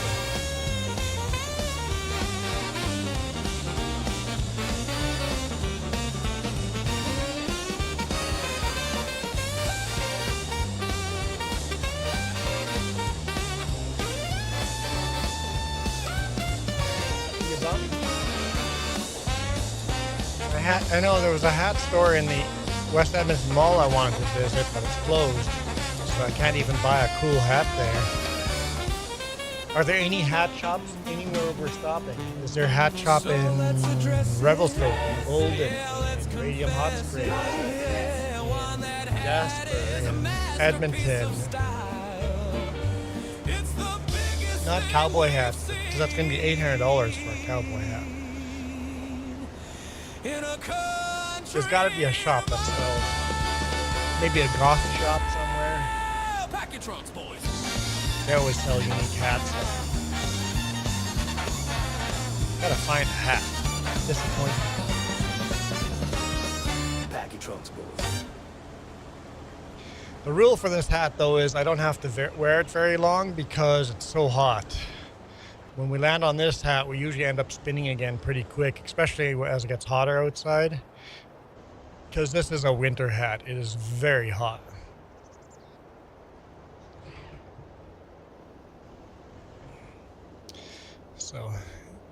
I know there was a hat store in the West Edmonton Mall I wanted to visit, but it's closed, so I can't even buy a cool hat there. Are there any hat shops anywhere we're stopping? Is there a hat shop in Revelstoke, in Golden, in Radium Hot Springs, Jasper, in Edmonton? Not cowboy hats, because that's going to be $800 for a cowboy hat. There's got to be a shop that sells, maybe a goth shop somewhere. Pack your trunks, boys. They always sell unique hats. Gotta find a hat. Disappointing. Pack your trunks, boys. The rule for this hat, though, is I don't have to wear it very long because it's so hot. When we land on this hat, we usually end up spinning again pretty quick, especially as it gets hotter outside. Because this is a winter hat. It is very hot. So,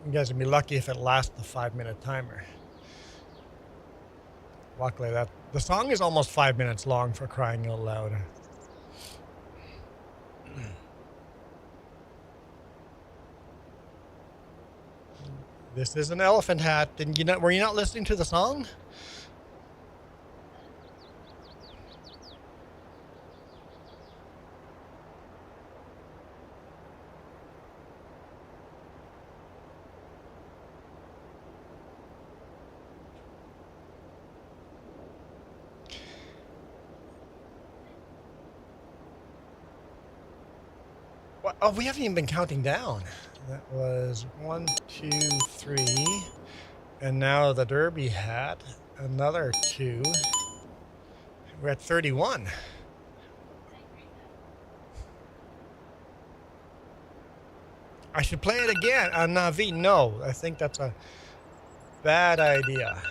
You guys would be lucky if it lasts the 5-minute timer. Luckily, the song is almost 5 minutes long, for crying out loud. This is an elephant hat. Were you not listening to the song? What? Oh, we haven't even been counting down. That was 1, 2, 3. And now the derby hat. Another 2. We're at 31. I should play it again on Navi. No, I think that's a bad idea.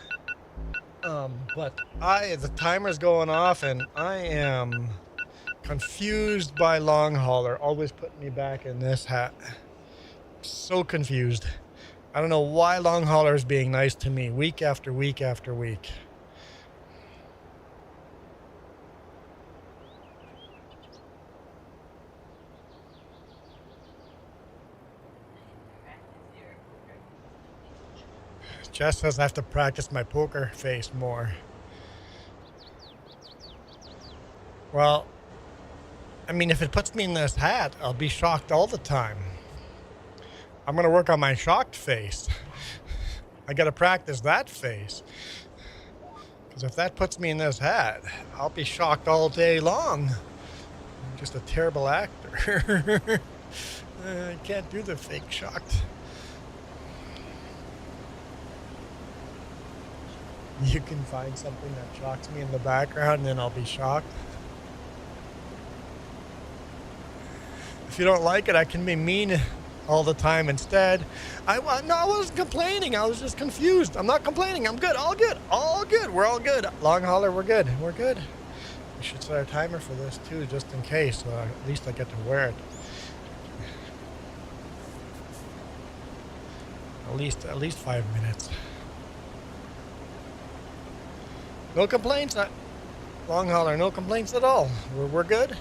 But the timer's going off and I am confused by long hauler, always putting me back in this hat. So confused. I don't know why long hauler is being nice to me week after week after week. Jess says I have to practice my poker face more. Well, I mean, if it puts me in this hat, I'll be shocked all the time. I'm going to work on my shocked face. I got to practice that face. Because if that puts me in this hat, I'll be shocked all day long. I'm just a terrible actor. I can't do the fake shocked. You can find something that shocks me in the background and then I'll be shocked. If you don't like it, I can be mean all the time instead. I wasn't complaining. I was just confused. I'm not complaining. I'm good. All good. All good. We're all good. Long hauler, we're good. We're good. We should set our timer for this too, just in case. So at least I get to wear it. At least 5 minutes. No complaints. Long hauler, no complaints at all. We're good.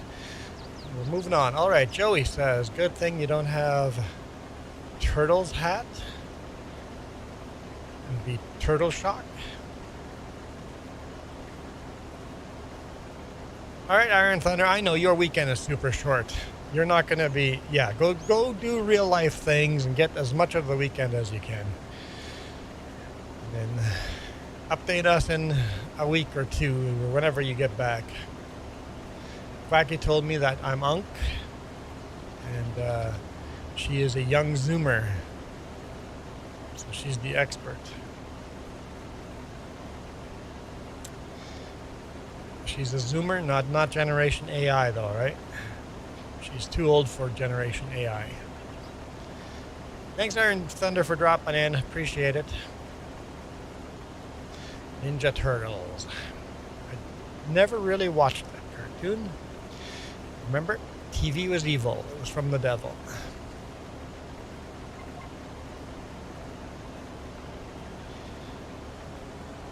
We're moving on. All right, Joey says, good thing you don't have Turtle's hat. And be turtle shock. All right, Iron Thunder, I know your weekend is super short. You're not going to be, go do real life things and get as much of the weekend as you can. And then update us in a week or two, or whenever you get back. Quacky told me that I'm Unk, and she is a young Zoomer, so she's the expert. She's a Zoomer, not Generation AI though, right? She's too old for Generation AI. Thanks, Iron Thunder, for dropping in. Appreciate it. Ninja Turtles. I never really watched that cartoon. Remember? TV was evil. It was from the devil.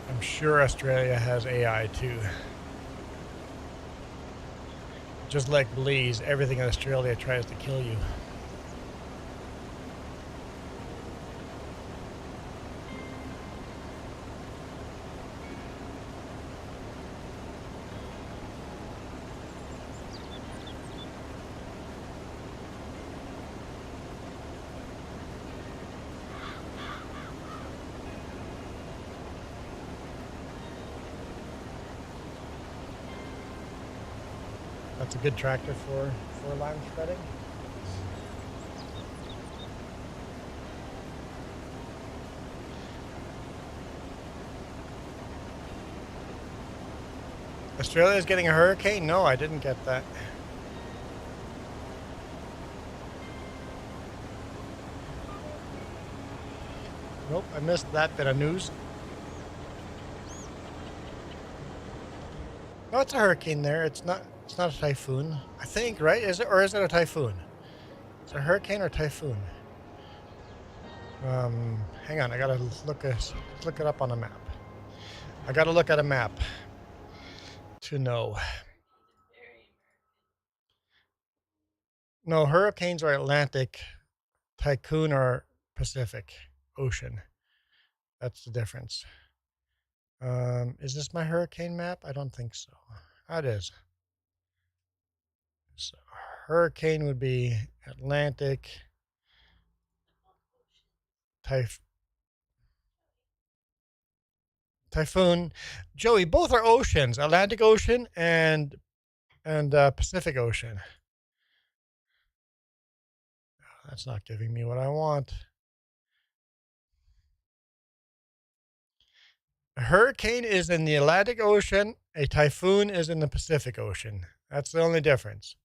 I'm sure Australia has AI too. Just like Belize, everything in Australia tries to kill you. That's a good tractor for lime shredding. Australia's getting a hurricane? No, I didn't get that. Nope, I missed that bit of news. No, it's a hurricane there. It's not a typhoon, I think, right? Is it, or is it a typhoon? Is it a hurricane or typhoon? Hang on, I gotta look it up on a map. I gotta look at a map to know. No, hurricanes are Atlantic, typhoon are Pacific Ocean. That's the difference. Is this my hurricane map? I don't think so. That is. So hurricane would be Atlantic, typhoon. Joey, both are oceans, Atlantic Ocean and Pacific Ocean. That's not giving me what I want. A hurricane is in the Atlantic Ocean. A typhoon is in the Pacific Ocean. That's the only difference.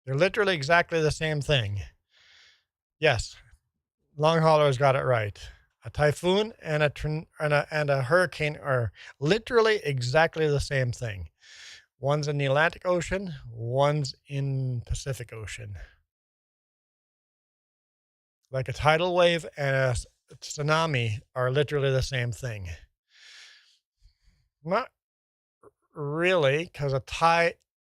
They're literally exactly the same thing. Yes, long haulers got it right. A typhoon and a hurricane are literally exactly the same thing. One's in the Atlantic Ocean, one's in Pacific Ocean. Like a tidal wave and a tsunami are literally the same thing. Not really, because a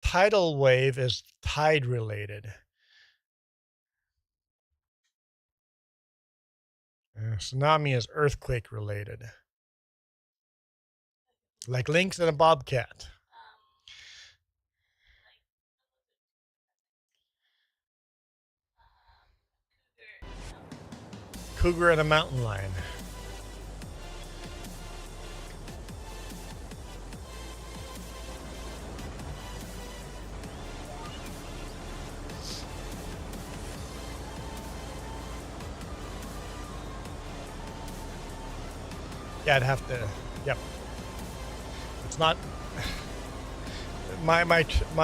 tidal wave is tide related. Tsunami is earthquake related. Like lynx and a bobcat. Cougar and a mountain lion. Yeah, I'd have to. Yep. It's not. My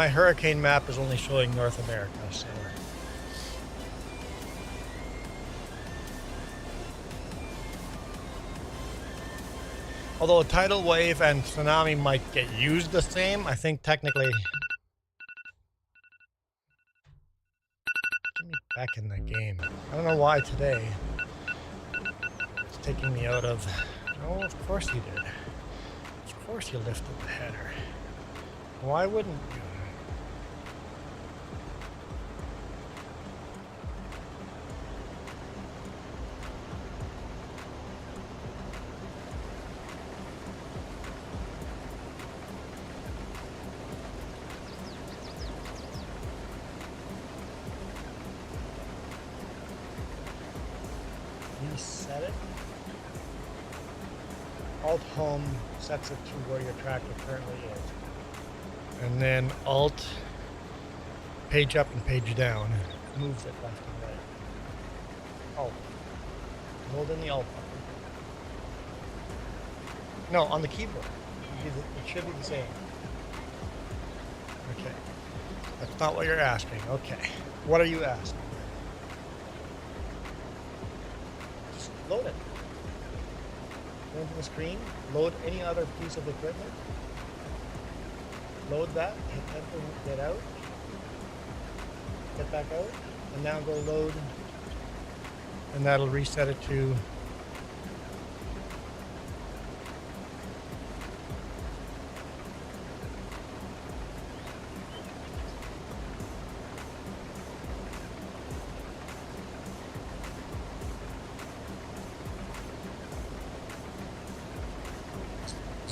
hurricane map is only showing North America, so. Although a tidal wave and tsunami might get used the same, I think technically. Get me back in the game. I don't know why today it's taking me out of. Oh, of course you did. Of course you lifted the header. Why wouldn't you? Reset it. Alt home sets it to where your tractor currently is. And then Alt page up and page down moves it left and right. Alt. Hold in the Alt button. No, on the keyboard. It should be the same. Okay. That's not what you're asking. Okay. What are you asking? Just load it. Go into the screen, load any other piece of equipment, load that, hit enter, get out, get back out, and now go load, and that'll reset it to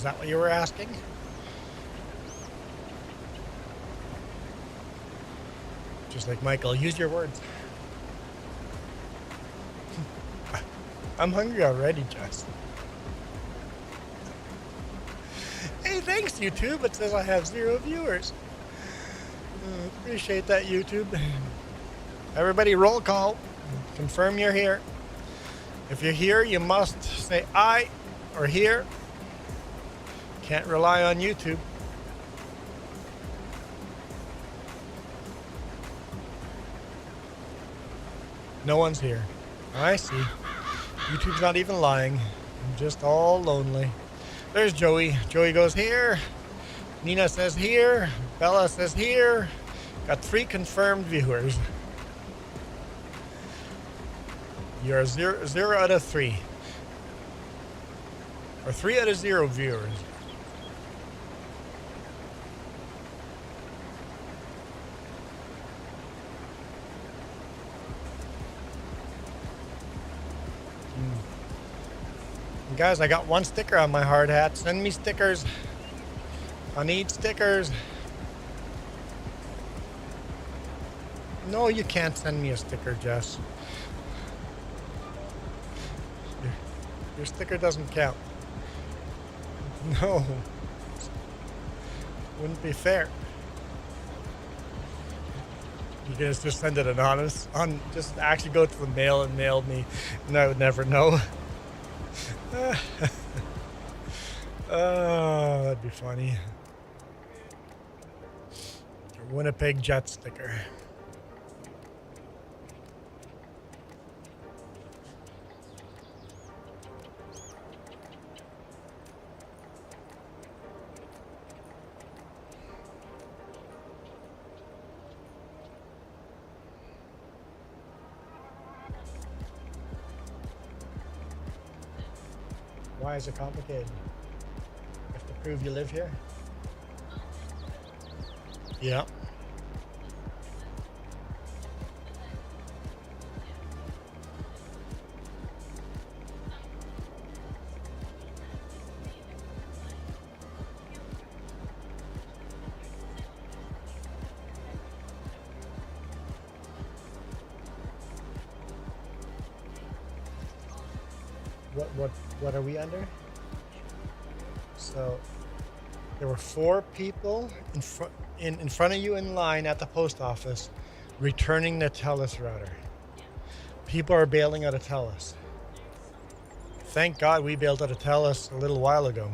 Is that what you were asking? Just like Michael, use your words. I'm hungry already, Jess. Hey, thanks, YouTube. It says I have 0 viewers. Appreciate that, YouTube. Everybody, roll call. Confirm you're here. If you're here, you must say I or here. Can't rely on YouTube. No one's here. I see. YouTube's not even lying. I'm just all lonely. There's Joey. Joey goes here. Nina says here. Bella says here. Got 3 confirmed viewers. You're a zero out of 3. Or 3 out of 0 viewers. And guys, I got 1 sticker on my hard hat. Send me stickers. I need stickers. No, you can't send me a sticker, Jess. Your sticker doesn't count. No. Wouldn't be fair. You guys just send it anonymous. Just actually go to the mail and mail me, and I would never know. Oh, that'd be funny. Your Winnipeg Jet sticker. Why is it complicated? You have to prove you live here? Yeah. What are we under? So there were 4 people in front of you in line at the post office returning the TELUS router. People are bailing out of TELUS. Thank God we bailed out of TELUS a little while ago.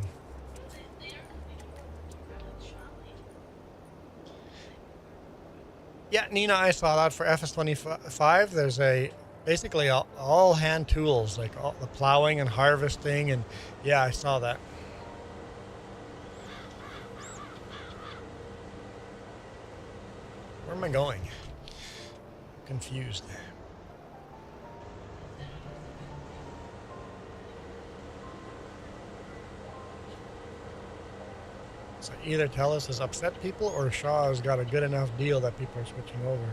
Yeah, Nina, I saw that for FS22. There's basically all hand tools, like all the plowing and harvesting, and yeah, I saw that. Where am I going? I'm confused. So either TELUS has upset people or Shaw has got a good enough deal that people are switching over.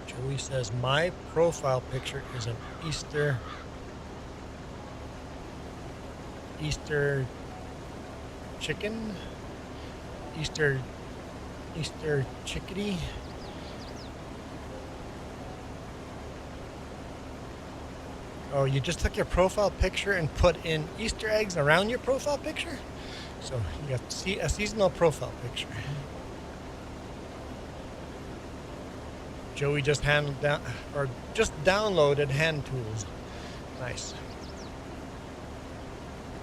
Joey says, my profile picture is an Easter chicken? Easter chickadee? Oh, you just took your profile picture and put in Easter eggs around your profile picture? So you got a seasonal profile picture. Joey just downloaded hand tools. Nice.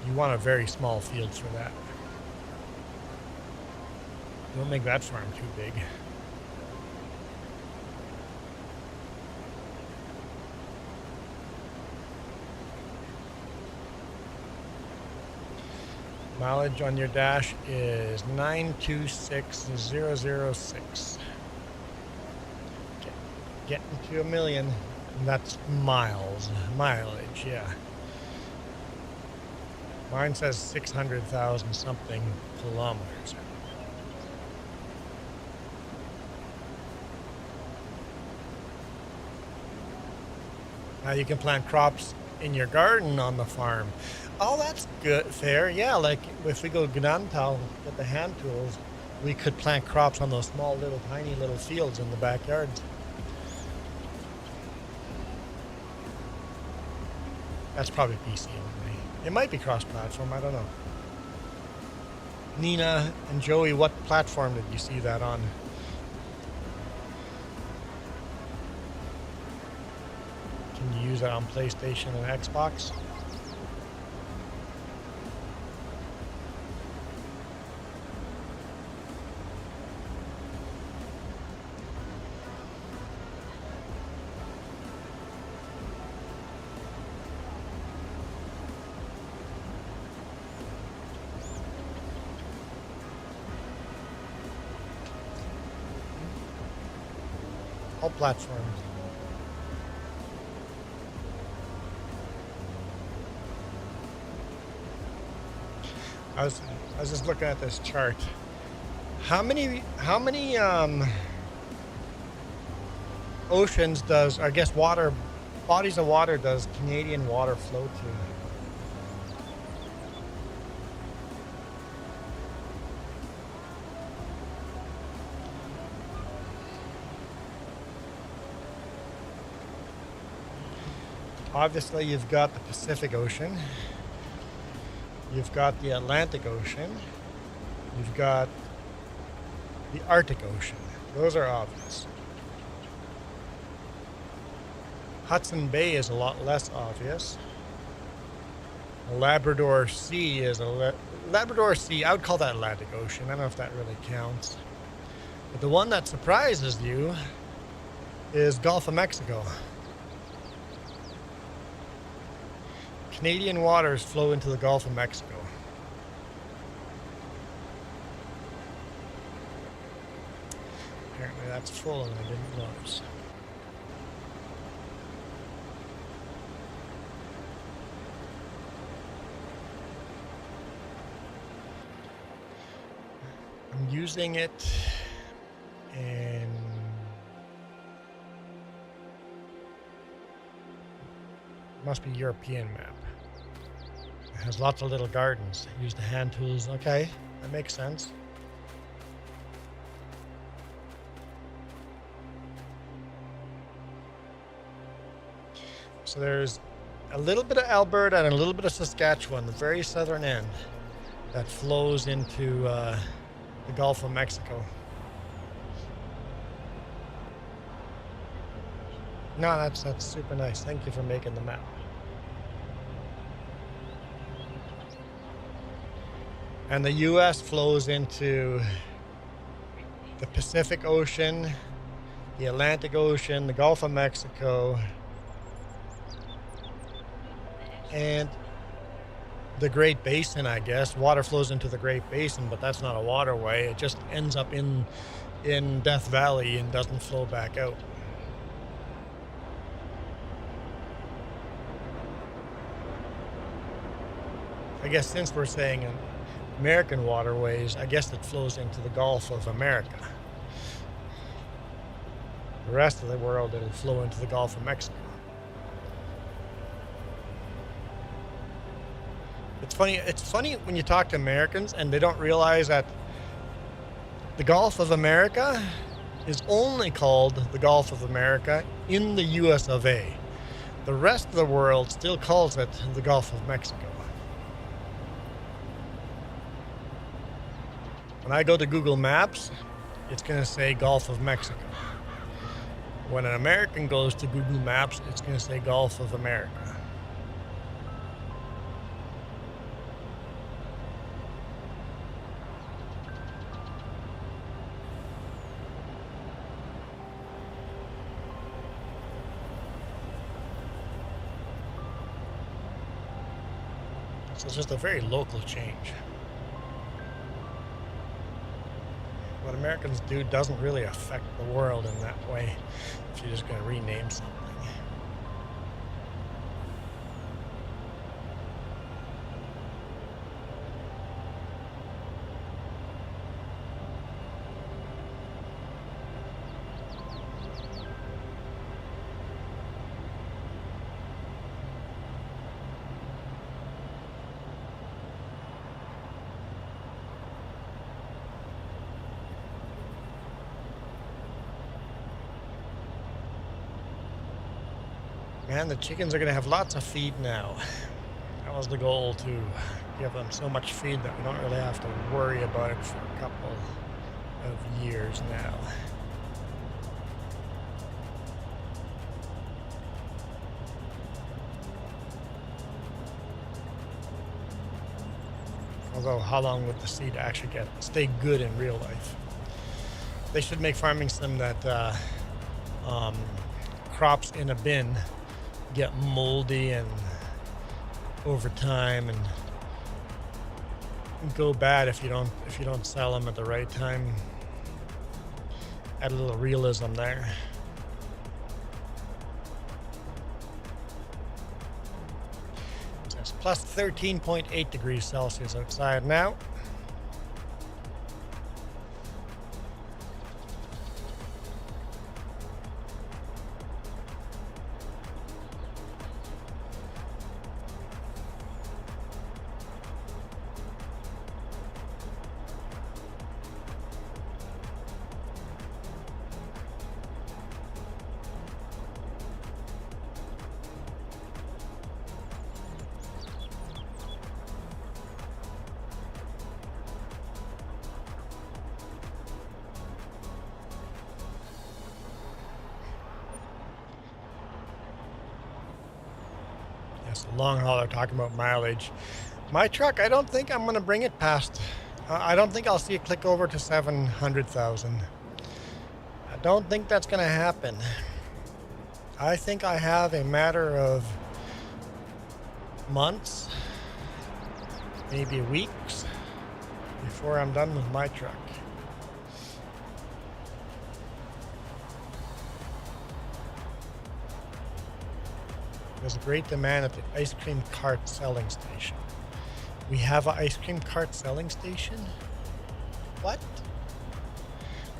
You want a very small field for that. Don't make that farm too big. Mileage on your dash is 926,006. Getting to 1 million. And that's mileage, yeah. Mine says 600,000 something kilometers. Now you can plant crops in your garden on the farm. Oh, that's good, fair. Yeah, like if we go Gnantal, get the hand tools, we could plant crops on those small little tiny little fields in the backyards. That's probably PC only. It might be cross-platform, I don't know. Nina and Joey, what platform did you see that on? Can you use that on PlayStation and Xbox? All platforms. I was just looking at this chart. How many oceans does, I guess, water, bodies of water does Canadian water flow to? Obviously, you've got the Pacific Ocean. You've got the Atlantic Ocean. You've got the Arctic Ocean. Those are obvious. Hudson Bay is a lot less obvious. The Labrador Sea is Labrador Sea. I would call that Atlantic Ocean. I don't know if that really counts. But the one that surprises you is Gulf of Mexico. Canadian waters flow into the Gulf of Mexico. Apparently that's full and I didn't notice. I'm using it in must be European map. It has lots of little gardens. Use the hand tools. Okay, that makes sense. So there's a little bit of Alberta and a little bit of Saskatchewan, the very southern end, that flows into the Gulf of Mexico. No, that's super nice. Thank you for making the map. And the U.S. flows into the Pacific Ocean, the Atlantic Ocean, the Gulf of Mexico, and the Great Basin, I guess. Water flows into the Great Basin, but that's not a waterway. It just ends up in Death Valley and doesn't flow back out. I guess since we're saying American waterways, I guess it flows into the Gulf of America. The rest of the world, it'll flow into the Gulf of Mexico. It's funny when you talk to Americans and they don't realize that the Gulf of America is only called the Gulf of America in the US of A. The rest of the world still calls it the Gulf of Mexico. When I go to Google Maps, it's going to say Gulf of Mexico. When an American goes to Google Maps, it's going to say Gulf of America. So it's just a very local change. What Americans do doesn't really affect the world in that way if you're just going to rename something. Man, the chickens are going to have lots of feed now. That was the goal, to give them so much feed that we don't really have to worry about it for a couple of years now. Although, how long would the seed actually stay good in real life? They should make farming sim that crops in a bin get moldy and over time and go bad if you don't sell them at the right time. Add a little realism there. plus 13.8 degrees Celsius outside now. Yes, the long hauler talking about mileage. My truck, I don't think I'm going to bring it past. I don't think I'll see it click over to 700,000. I don't think that's going to happen. I think I have a matter of months, maybe weeks, before I'm done with my truck. There's a great demand at the ice cream cart selling station. We have an ice cream cart selling station? What?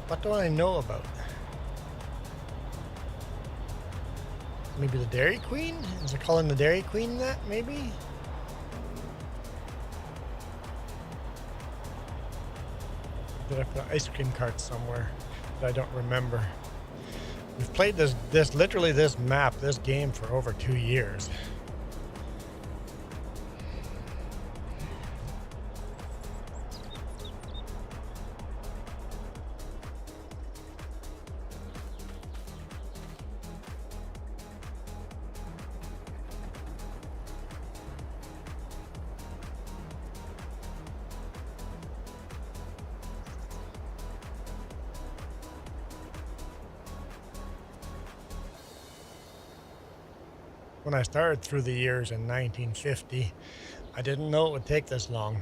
What don't I know about? Maybe the Dairy Queen? Is it calling the Dairy Queen that, maybe? Did I put an ice cream cart somewhere that I don't remember? We've played this map, this game for over 2 years. When I started through the years in 1950, I didn't know it would take this long.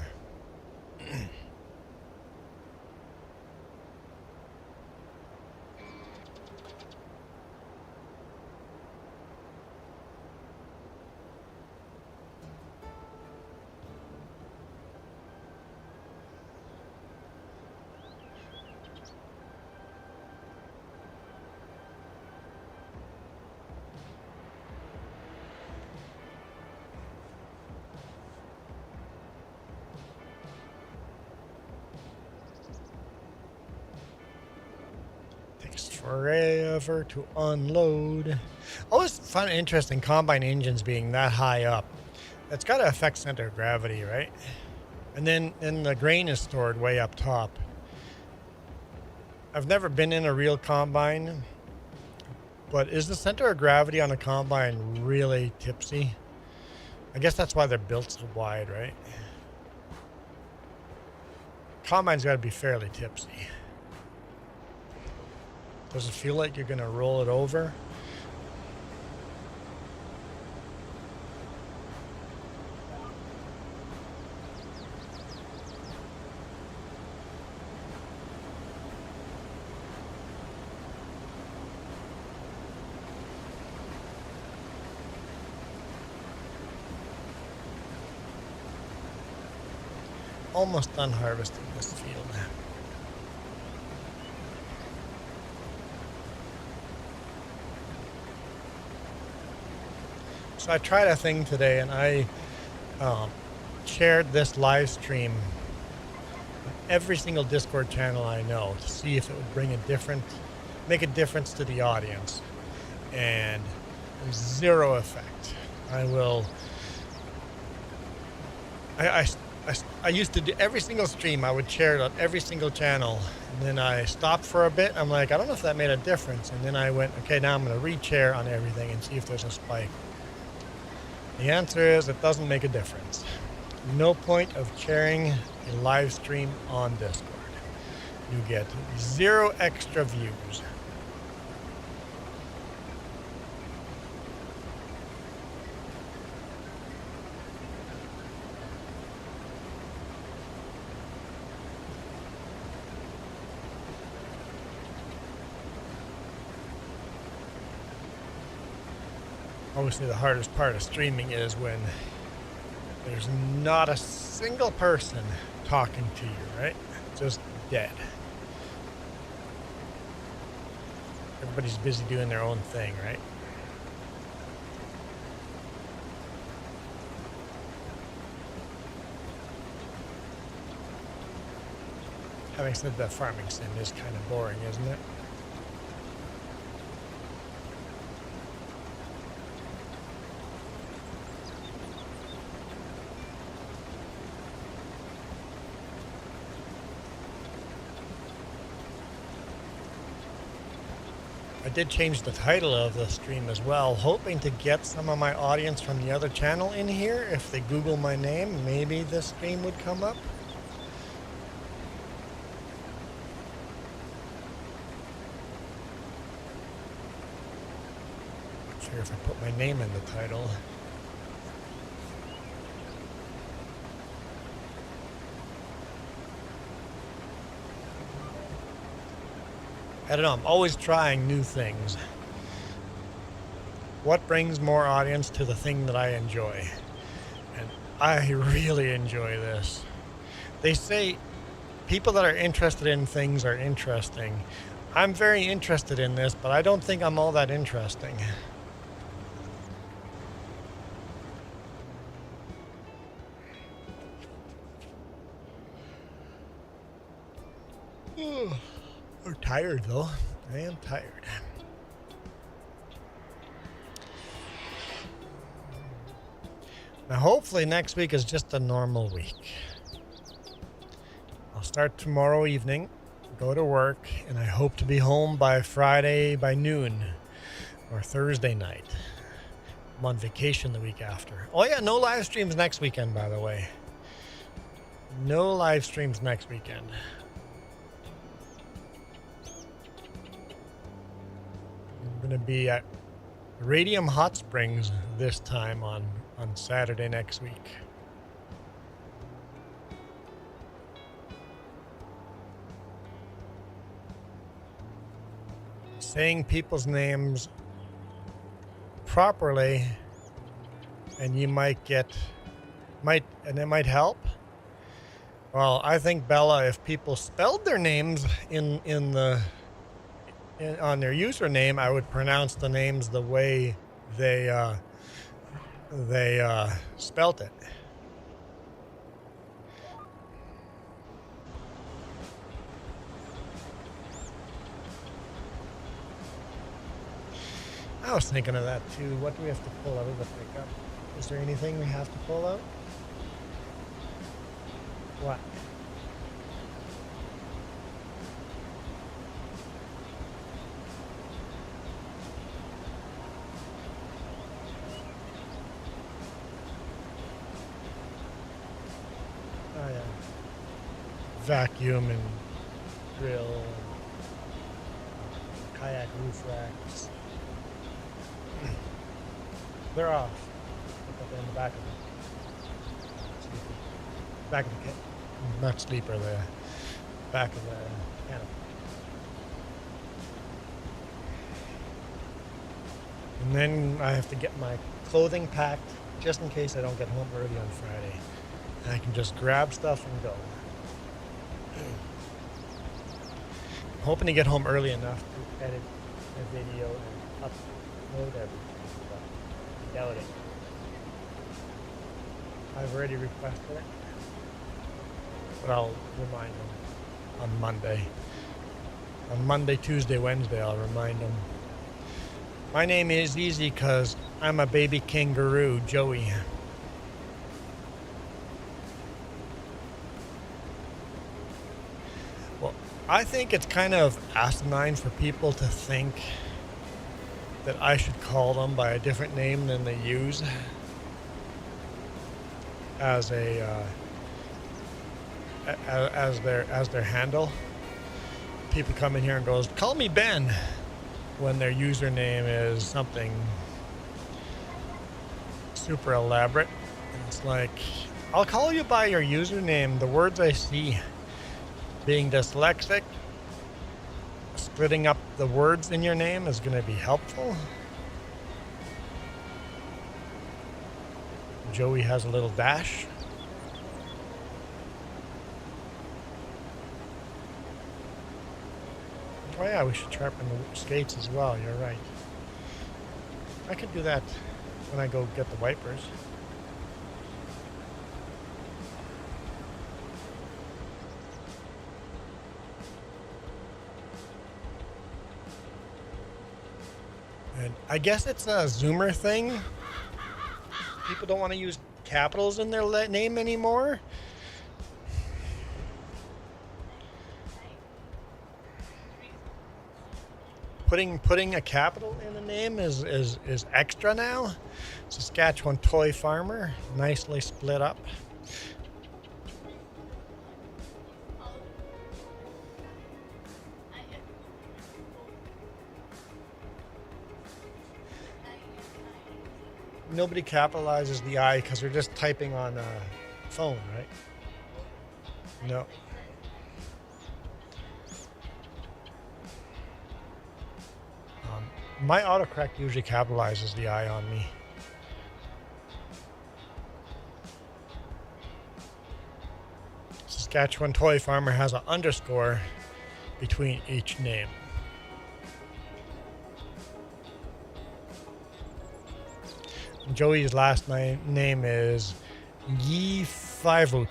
Takes forever to unload. Always find it interesting, combine engines being that high up. It's got to affect center of gravity, right? And then the grain is stored way up top. I've never been in a real combine, but is the center of gravity on a combine really tipsy? I guess that's why they're built so wide, right? Combine's got to be fairly tipsy. Does it feel like you're going to roll it over? Almost done harvesting this field. So I tried a thing today, and I shared this live stream on every single Discord channel I know to see if it would make a difference to the audience, and zero effect. I used to do every single stream. I would share it on every single channel, and then I stopped for a bit. I'm like, I don't know if that made a difference, and then I went, okay, now I'm going to re-share on everything and see if there's a spike. The answer is it doesn't make a difference. No point of sharing a live stream on Discord. You get 0 extra views. Obviously, the hardest part of streaming is when There's not a single person talking to you, right? Just dead. Everybody's busy doing their own thing, right? Having said that, farming sim is kind of boring, isn't it? I did change the title of the stream as well, hoping to get some of my audience from the other channel in here. If they Google my name, maybe this stream would come up. Not sure if I put my name in the title. I don't know, I'm always trying new things. What brings more audience to the thing that I enjoy? And I really enjoy this. They say people that are interested in things are interesting. I'm very interested in this, but I don't think I'm all that interesting. I'm tired though. I am tired. Now hopefully next week is just a normal week. I'll start tomorrow evening, go to work, and I hope to be home by Friday by noon or Thursday night. I'm on vacation the week after. Oh yeah, no live streams next weekend, by the way. No live streams next weekend. I'm going to be at Radium Hot Springs this time on Saturday next week. Saying people's names properly and you might and it might help. Well, I think, Bella, if people spelled their names on their username, I would pronounce the names the way they spelt it. I was thinking of that too. What do we have to pull out of the pickup? Is there anything we have to pull out? What? Oh yeah. Vacuum and drill and kayak roof racks. They're off. Look up in the back of the back of the kit. Not sleeper, the back of the canopy. And then I have to get my clothing packed just in case I don't get home early on Friday. And I can just grab stuff and go. I'm hoping to get home early enough to edit a video and upload everything. But I doubt it. I've already requested it. But I'll remind them on Monday. On Monday, Tuesday, Wednesday, I'll remind them. My name is easy because I'm a baby kangaroo, Joey. Well, I think it's kind of asinine for people to think that I should call them by a different name than they use as a as their handle. People come in here and goes, "Call me Ben," when their username is something super elaborate. And it's like, I'll call you by your username. The words I see. Being dyslexic, splitting up the words in your name is going to be helpful. Joey has a little dash. Oh yeah, we should sharpen the skates as well. You're right. I could do that when I go get the wipers. And I guess it's a Zoomer thing. People don't want to use capitals in their name anymore. Putting a capital in the name is extra now. Saskatchewan Toy Farmer, nicely split up. Nobody capitalizes the I because they're just typing on a phone, right? No. My autocorrect usually capitalizes the I on me. Saskatchewan Toy Farmer has an underscore between each name. Joey's last name is Yifivut.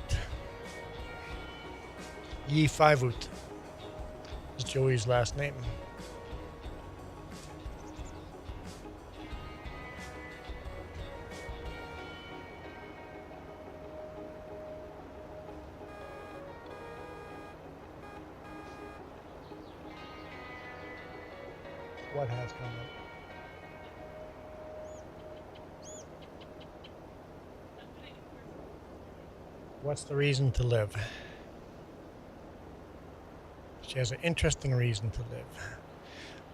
Yifivut is Joey's last name. What has come up? What's the reason to live? She has an interesting reason to live.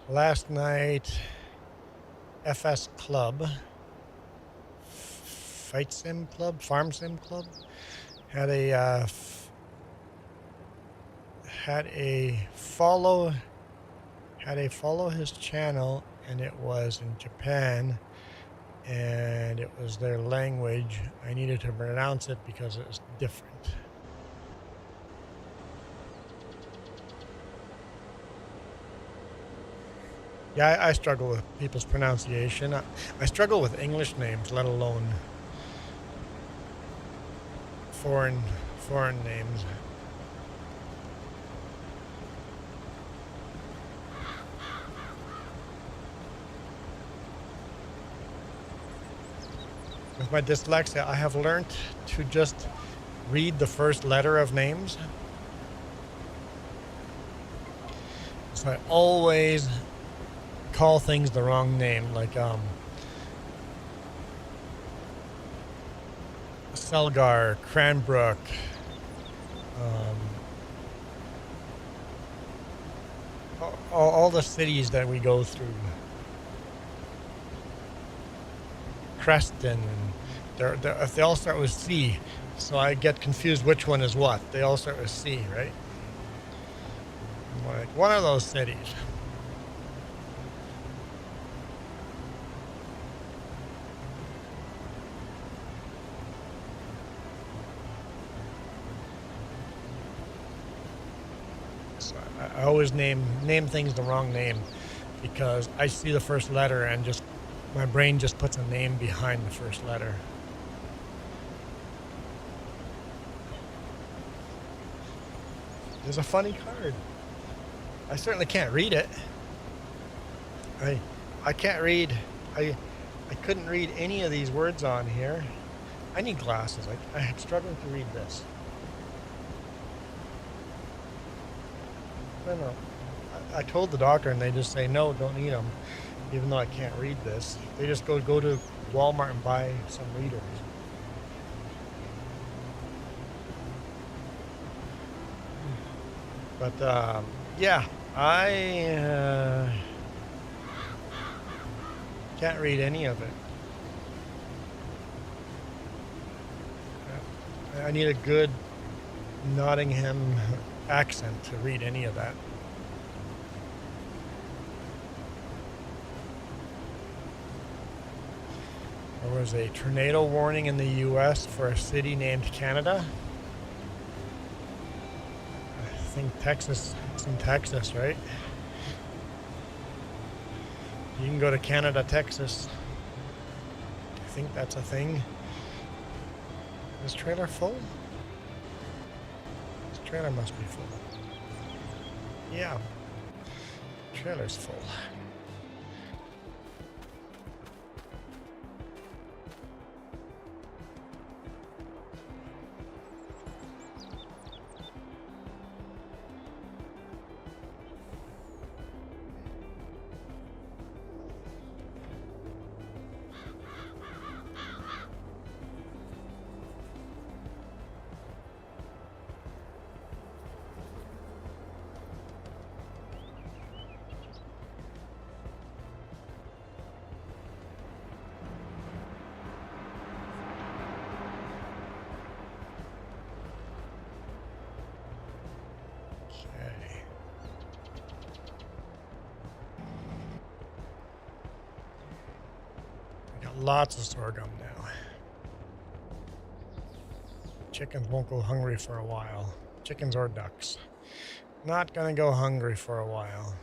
Last night, FS Club, Fight Sim Club, Farm Sim Club, had a follow his channel, and it was in Japan, and it was their language. I needed to pronounce it because it was different. Yeah, I struggle with people's pronunciation. I struggle with English names, let alone foreign names. With my dyslexia, I have learned to just read the first letter of names. So I always call things the wrong name, like Selgar, Cranbrook, all the cities that we go through. Creston, they all start with C, so I get confused which one is what. They all start with C, right? I'm like, one of those cities. So I always name things the wrong name because I see the first letter and just my brain just puts a name behind the first letter. There's a funny card. I certainly can't read it. I can't read. I couldn't read any of these words on here. I need glasses. I'm struggling to read this. No. I told the doctor and they just say, no, don't need them. Even though I can't read this. They just go to Walmart and buy some readers. But, yeah, I can't read any of it. I need a good Nottingham accent to read any of that. There was a tornado warning in the U.S. for a city named Canada. I think Texas, it's in Texas, right? You can go to Canada, Texas. I think that's a thing. Is this trailer full? This trailer must be full. Yeah. Trailer's full. Lots of sorghum now. Chickens won't go hungry for a while. Chickens or ducks. Not gonna go hungry for a while.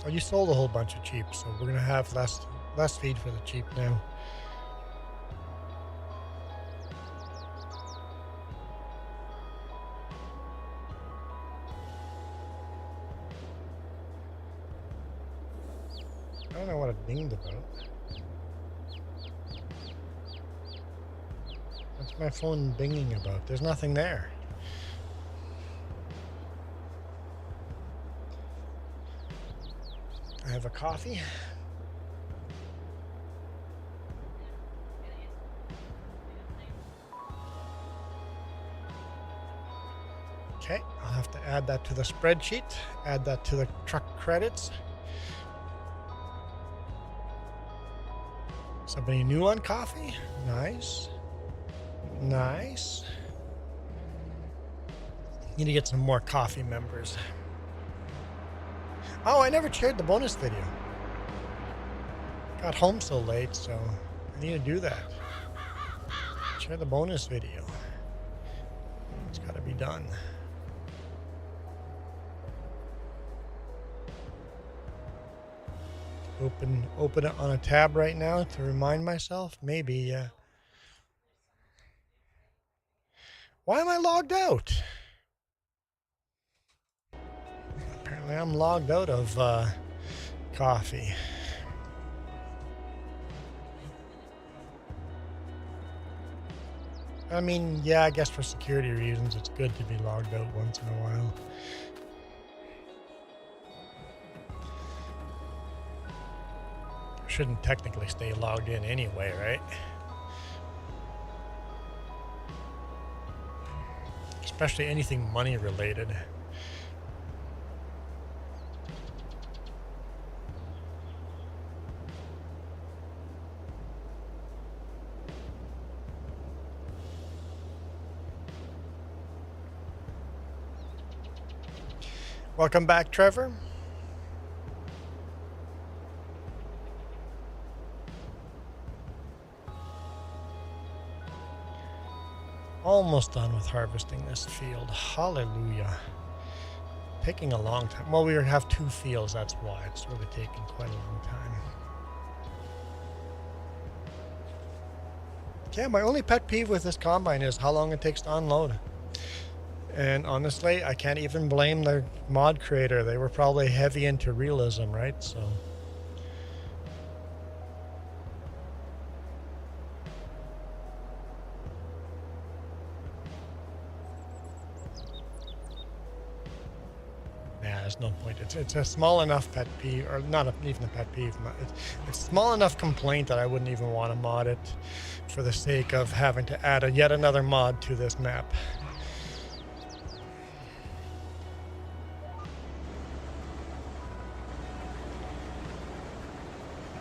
Oh, you sold a whole bunch of sheep, so we're gonna have less feed for the sheep now. I don't know what it dinged about. What's my phone dinging about? There's nothing there. I have a coffee. Okay, I'll have to add that to the spreadsheet, add that to the truck credits. Somebody new on coffee? Nice. Nice. Need to get some more coffee members. Oh, I never shared the bonus video. Got home so late, so I need to do that. Share the bonus video. It's got to be done. Open it on a tab right now to remind myself. Maybe, yeah. Why am I logged out? Apparently I'm logged out of coffee. I mean, yeah, I guess for security reasons it's good to be logged out once in a while. Shouldn't technically stay logged in anyway, right? Especially anything money related. Welcome back, Trevor. Almost done with harvesting this field. Hallelujah. Taking a long time. Well, we have 2 fields, that's why. It's really taking quite a long time. Yeah, my only pet peeve with this combine is how long it takes to unload. And honestly, I can't even blame the mod creator. They were probably heavy into realism, right? So... there's no point. It's a small enough pet peeve, or not even a pet peeve. It's a small enough complaint that I wouldn't even want to mod it for the sake of having to add yet another mod to this map.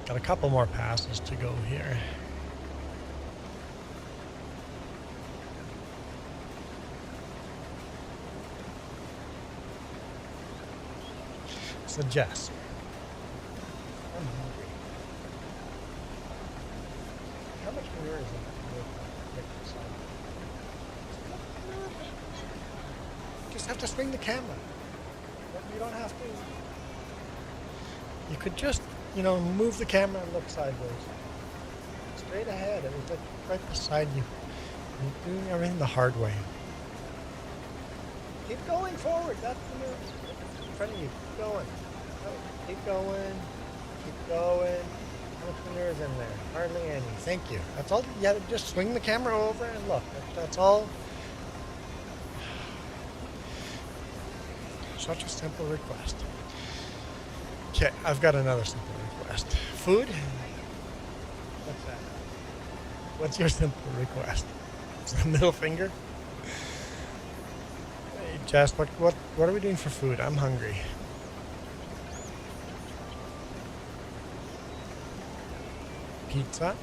Got a couple more passes to go here. suggest. I'm hungry. How much manure is in that? Just have to swing the camera. You don't have to. You could just, move the camera and look sideways. Straight ahead. It was like right beside you. You're doing everything the hard way. Keep going forward. That's the move. In front of you. Keep going. Keep going. Keep going. How much manure is in there? Hardly any. Thank you. That's all. You have to just swing the camera over and look. That's all. Such a simple request. Okay, I've got another simple request. Food? What's that? What's your simple request? It's the middle finger? Hey, Jess, what are we doing for food? I'm hungry. Pizza?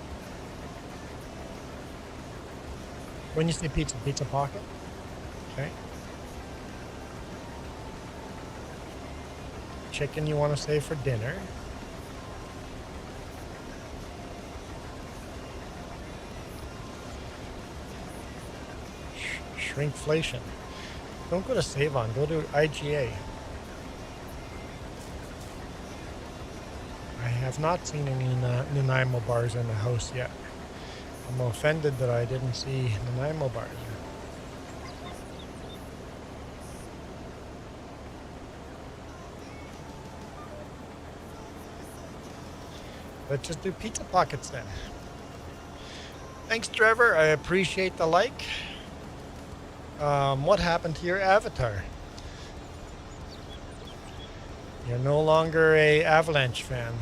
When you say pizza, pizza pocket? Okay. Chicken you want to save for dinner. Shrinkflation. Don't go to Save On, go to IGA. I have not seen any Nanaimo bars in the house yet. I'm offended that I didn't see Nanaimo bars. Let's just do pizza pockets then. Thanks, Trevor. I appreciate the like. What happened to your avatar? You're no longer a Avalanche fan.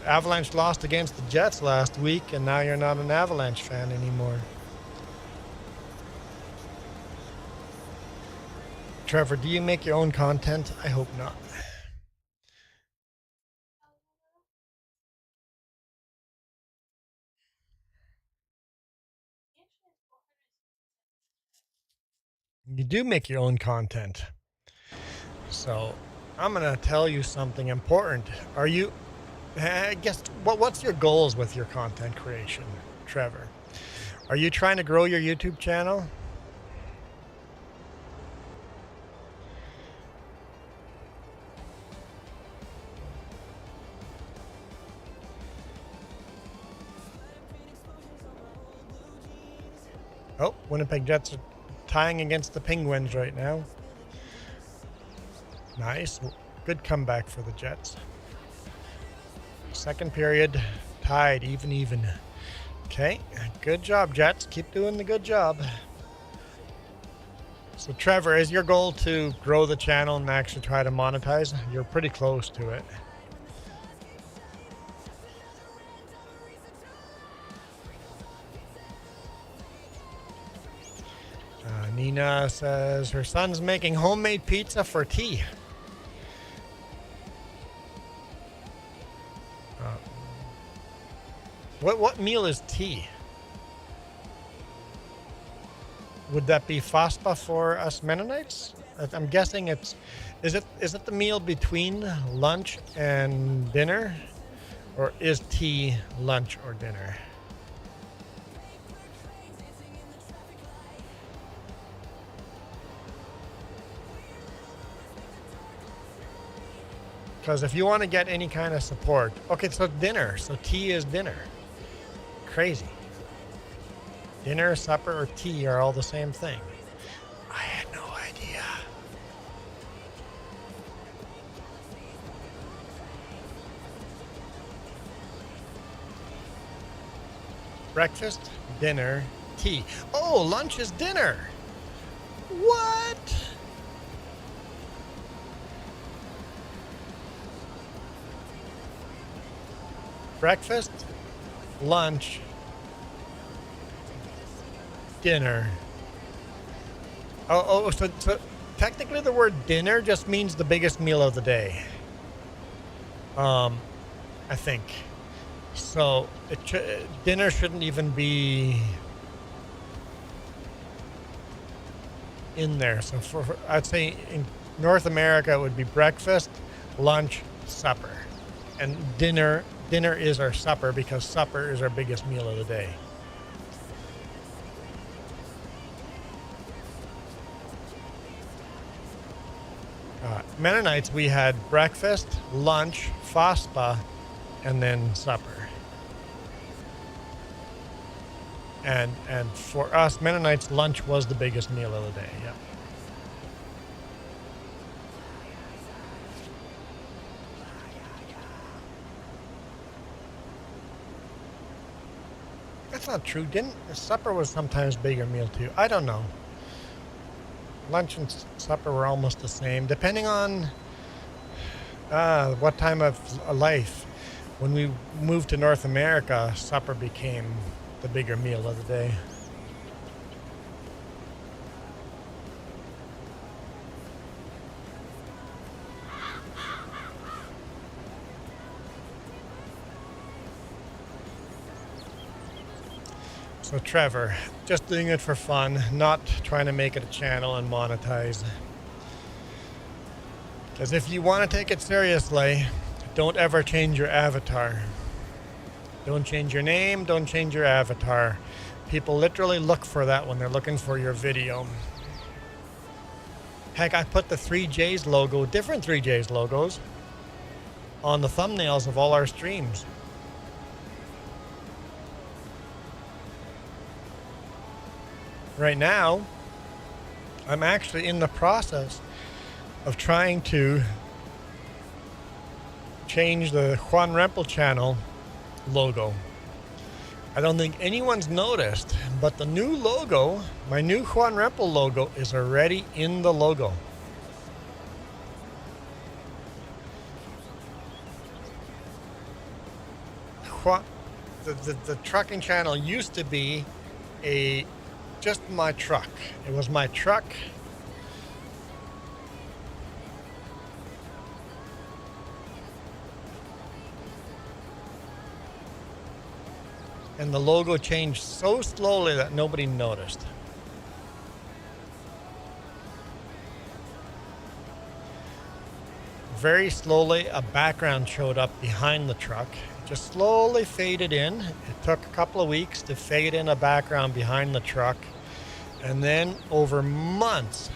Avalanche lost against the Jets last week, and now you're not an Avalanche fan anymore. Trevor, do you make your own content? I hope not. You do make your own content. So, I'm going to tell you something important. What's your goals with your content creation, Trevor? Are you trying to grow your YouTube channel? Oh, Winnipeg Jets are tying against the Penguins right now. Nice. Good comeback for the Jets. Second period, tied, even. Okay, good job, Jets. Keep doing the good job. So, Trevor, is your goal to grow the channel and actually try to monetize? You're pretty close to it. Nina says her son's making homemade pizza for tea. What meal is tea? Would that be FASPA for us Mennonites? I'm guessing is it the meal between lunch and dinner? Or is tea lunch or dinner? Because if you want to get any kind of support, okay, so dinner, so tea is dinner. Crazy. Dinner, supper, or tea are all the same thing. I had no idea. Breakfast, dinner, tea. Oh, lunch is dinner. What? Breakfast, lunch, dinner. So technically the word dinner just means the biggest meal of the day. I think. So dinner shouldn't even be in there. So I'd say North America, it would be breakfast, lunch, supper. And dinner is our supper because supper is our biggest meal of the day. Mennonites, we had breakfast, lunch, FASPA, and then supper. And for us Mennonites, lunch was the biggest meal of the day. Yeah. That's not true. Supper was sometimes bigger meal too? I don't know. Lunch and supper were almost the same, depending on what time of life. When we moved to North America, supper became the bigger meal of the day. So Trevor, just doing it for fun, not trying to make it a channel and monetize. Because if you want to take it seriously, don't ever change your avatar. Don't change your name, don't change your avatar. People literally look for that when they're looking for your video. Heck, I put the 3Js logo, different 3Js logos, on the thumbnails of all our streams. Right now, I'm actually in the process of trying to change the Juan Rempel channel logo. I don't think anyone's noticed, but the new logo, my new Juan Rempel logo, is already in the logo. The trucking channel used to be just my truck. It was my truck. And the logo changed so slowly that nobody noticed. Very slowly, a background showed up behind the truck. It just slowly faded in. It took a couple of weeks to fade in a background behind the truck. And then over months,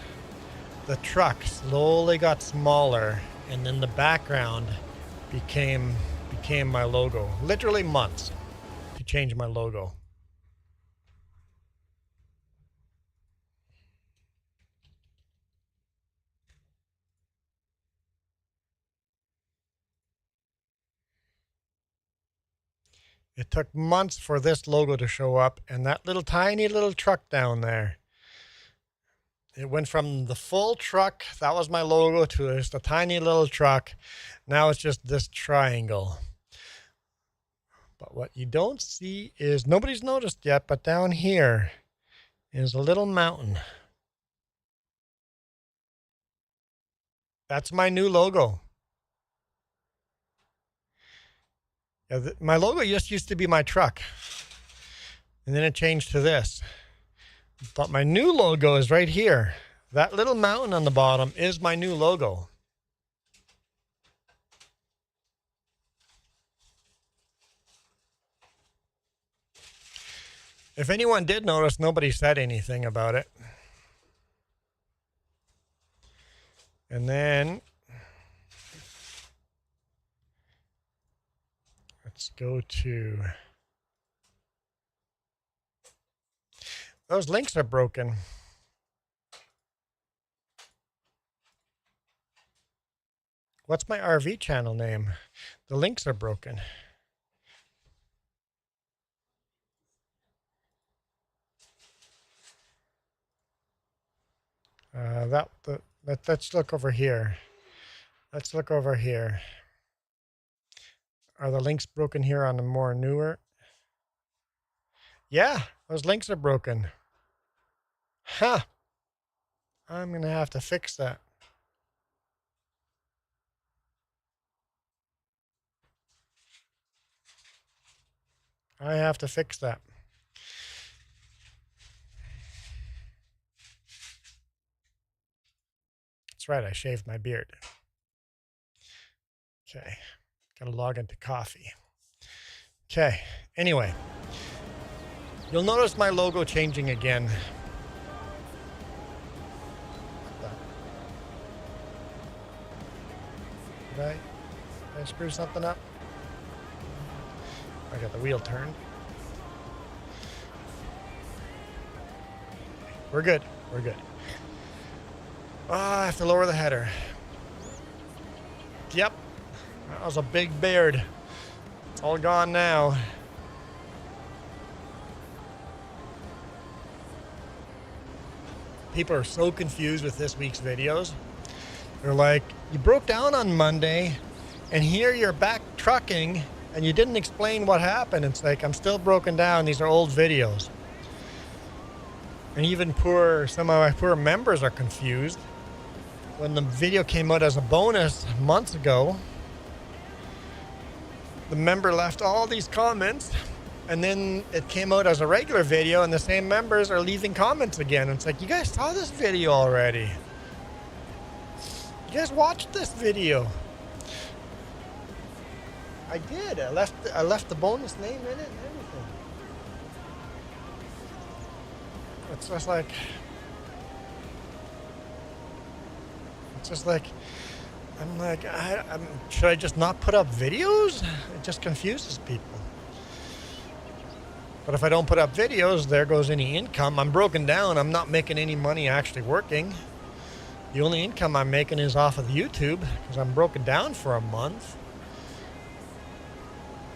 the truck slowly got smaller, and then the background became my logo. Literally months to change my logo. It took months for this logo to show up, and that little tiny little truck down there. It went from the full truck, that was my logo, to just a tiny little truck. Now it's just this triangle. But what you don't see is, nobody's noticed yet, but down here is a little mountain. That's my new logo. Yeah, my logo just used to be my truck, and then it changed to this. But my new logo is right here. That little mountain on the bottom is my new logo. If anyone did notice, nobody said anything about it. And then let's go to, those links are broken. What's my RV channel name? The links are broken. Let's look over here. Let's look over here. Are the links broken here on the more newer? Yeah, those links are broken. Huh. I'm going to have to fix that. I have to fix that. That's right, I shaved my beard. Okay, gotta log into coffee. Okay, anyway, you'll notice my logo changing again. Did I screw something up? I got the wheel turned. We're good. We're good. I have to lower the header. Yep. That was a big beard. It's all gone now. People are so confused with this week's videos. They're like, you broke down on Monday, and here you're back trucking, and you didn't explain what happened. It's like, I'm still broken down. These are old videos. And even some of my poor members are confused. When the video came out as a bonus months ago, the member left all these comments, and then it came out as a regular video, and the same members are leaving comments again. It's like, you guys saw this video already. You guys watched this video. I did. I left the bonus name in it and everything. It's just like, I'm like, should I just not put up videos? It just confuses people. But if I don't put up videos, there goes any income. I'm broken down. I'm not making any money actually working. The only income I'm making is off of YouTube because I'm broken down for a month.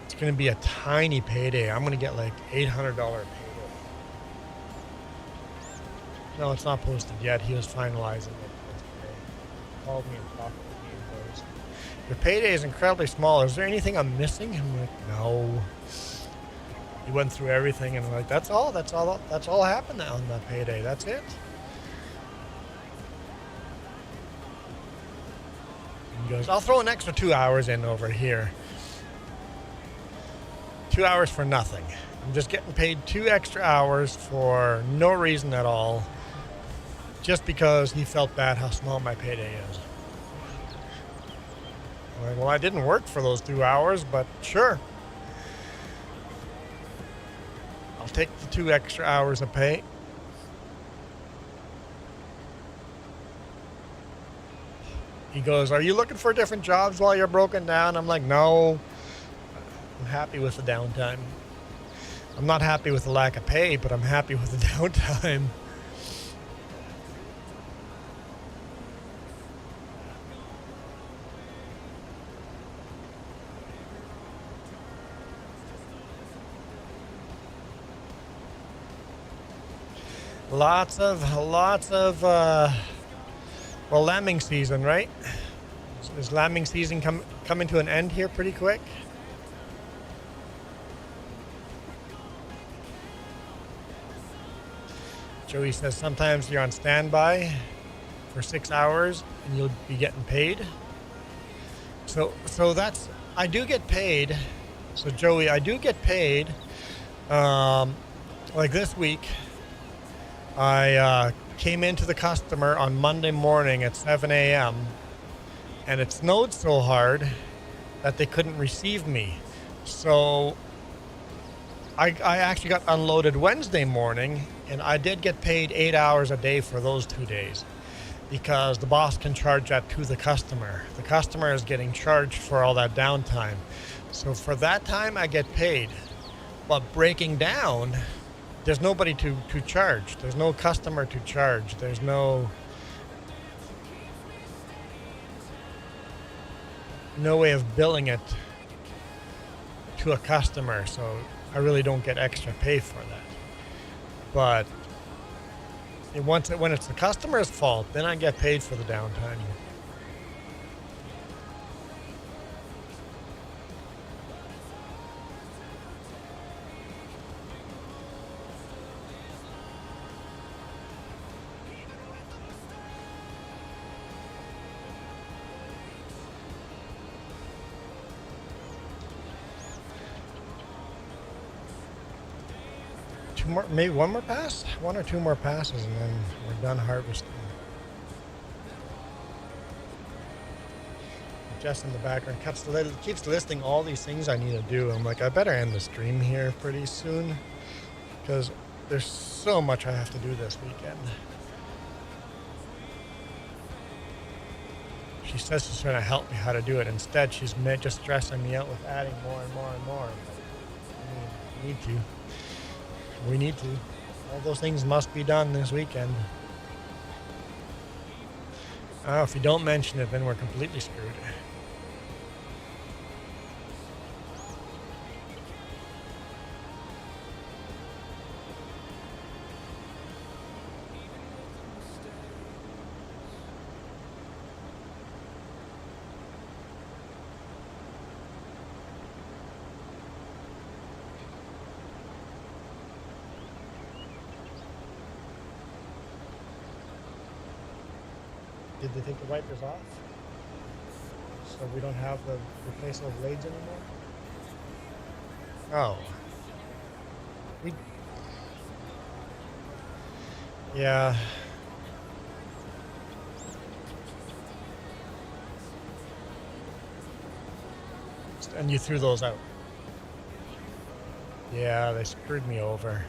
It's going to be a tiny payday. I'm going to get like $800 payday. No, it's not posted yet. He was finalizing it yesterday. He called me and talked to me and goes, your payday is incredibly small. Is there anything I'm missing? I'm like, no. He went through everything and I'm like, that's all happened on that payday. That's it. He goes, I'll throw an extra 2 hours in over here. 2 hours for nothing. I'm just getting paid 2 extra hours for no reason at all. Just because he felt bad how small my payday is. I'm like, well, I didn't work for those 2 hours, but sure. I'll take the 2 extra hours of pay. He goes, are you looking for different jobs while you're broken down? I'm like, no. I'm happy with the downtime. I'm not happy with the lack of pay, but I'm happy with the downtime. Lots of well, lambing season, right? Is lambing season coming to an end here pretty quick? Joey says sometimes you're on standby for 6 hours and you'll be getting paid. So that's, I do get paid. So Joey, I do get paid. Like this week, I came into the customer on Monday morning at 7 a.m. and it snowed so hard that they couldn't receive me. So I actually got unloaded Wednesday morning, and I did get paid 8 hours a day for those 2 days because the boss can charge that to the customer. The customer is getting charged for all that downtime. So for that time, I get paid. But breaking down, there's nobody to charge. There's no customer to charge. There's no way of billing it to a customer. So I really don't get extra pay for that. But when it's the customer's fault, then I get paid for the downtime. Maybe one more pass? 1 or 2 more passes and then we're done harvesting. Jess in the background keeps listing all these things I need to do. I'm like, I better end the stream here pretty soon because there's so much I have to do this weekend. She says she's trying to help me how to do it. Instead, she's just stressing me out with adding more and more and more. I mean, we need to. All those things must be done this weekend. If you don't mention it, then we're completely screwed. Did they take the wipers off? So we don't have the replaceable blades anymore? Oh. Yeah. And you threw those out? Yeah, they screwed me over.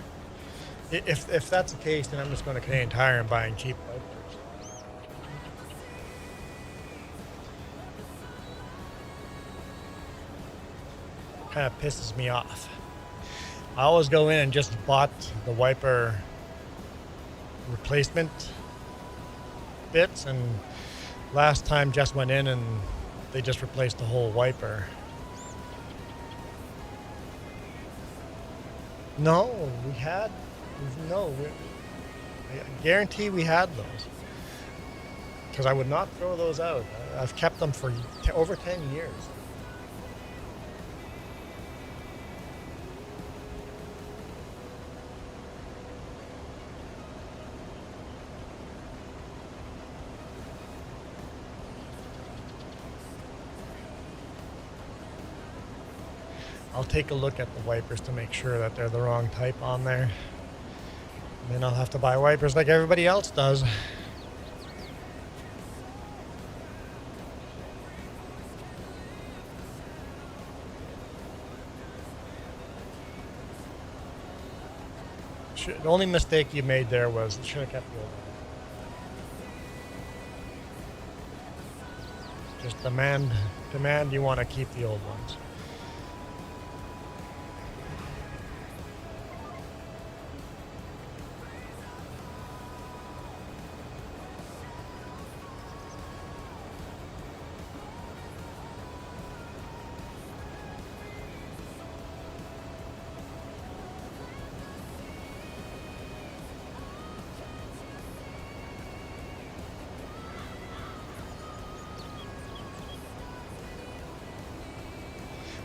If that's the case, then I'm just going to Canadian Tire and buying cheap wipers. Kind of pisses me off. I always go in and just bought the wiper replacement bits, and last time Jess went in and they just replaced the whole wiper. No, I guarantee we had those because I would not throw those out. I've kept them for over 10 years. I'll take a look at the wipers to make sure that they're the wrong type on there. And then I'll have to buy wipers like everybody else does. The only mistake you made there was you should have kept the old one. Just demand you want to keep the old ones.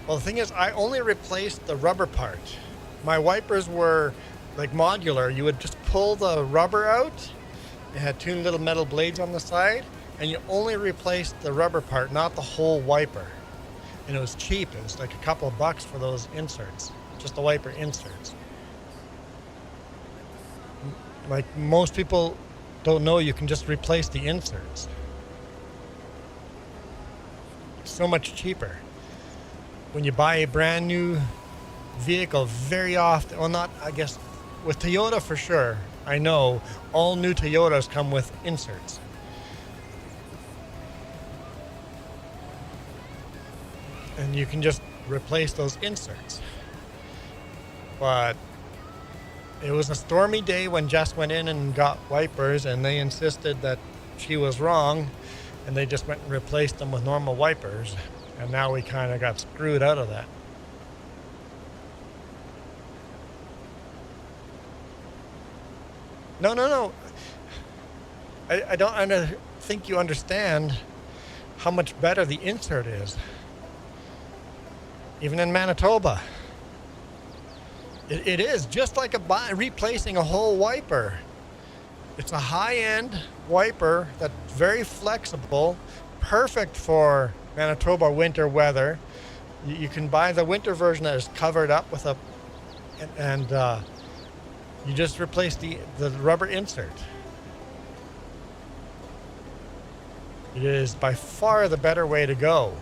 Well, the thing is, I only replaced the rubber part. My wipers were like modular. You would just pull the rubber out. It had two little metal blades on the side, and you only replaced the rubber part, not the whole wiper. And it was cheap. It was like a couple of bucks for those inserts, just the wiper inserts. Like most people don't know, you can just replace the inserts. It's so much cheaper. When you buy a brand new vehicle, very often, well, not, I guess, with Toyota for sure, I know all new Toyotas come with inserts. And you can just replace those inserts. But it was a stormy day when Jess went in and got wipers, and they insisted that she was wrong, and they just went and replaced them with normal wipers. And now we kind of got screwed out of that. No. I don't think you understand how much better the insert is. Even in Manitoba. It is just like replacing a whole wiper. It's a high-end wiper that's very flexible, perfect for Manitoba winter weather. You can buy the winter version that is covered up with and you just replace the rubber insert. It is by far the better way to go,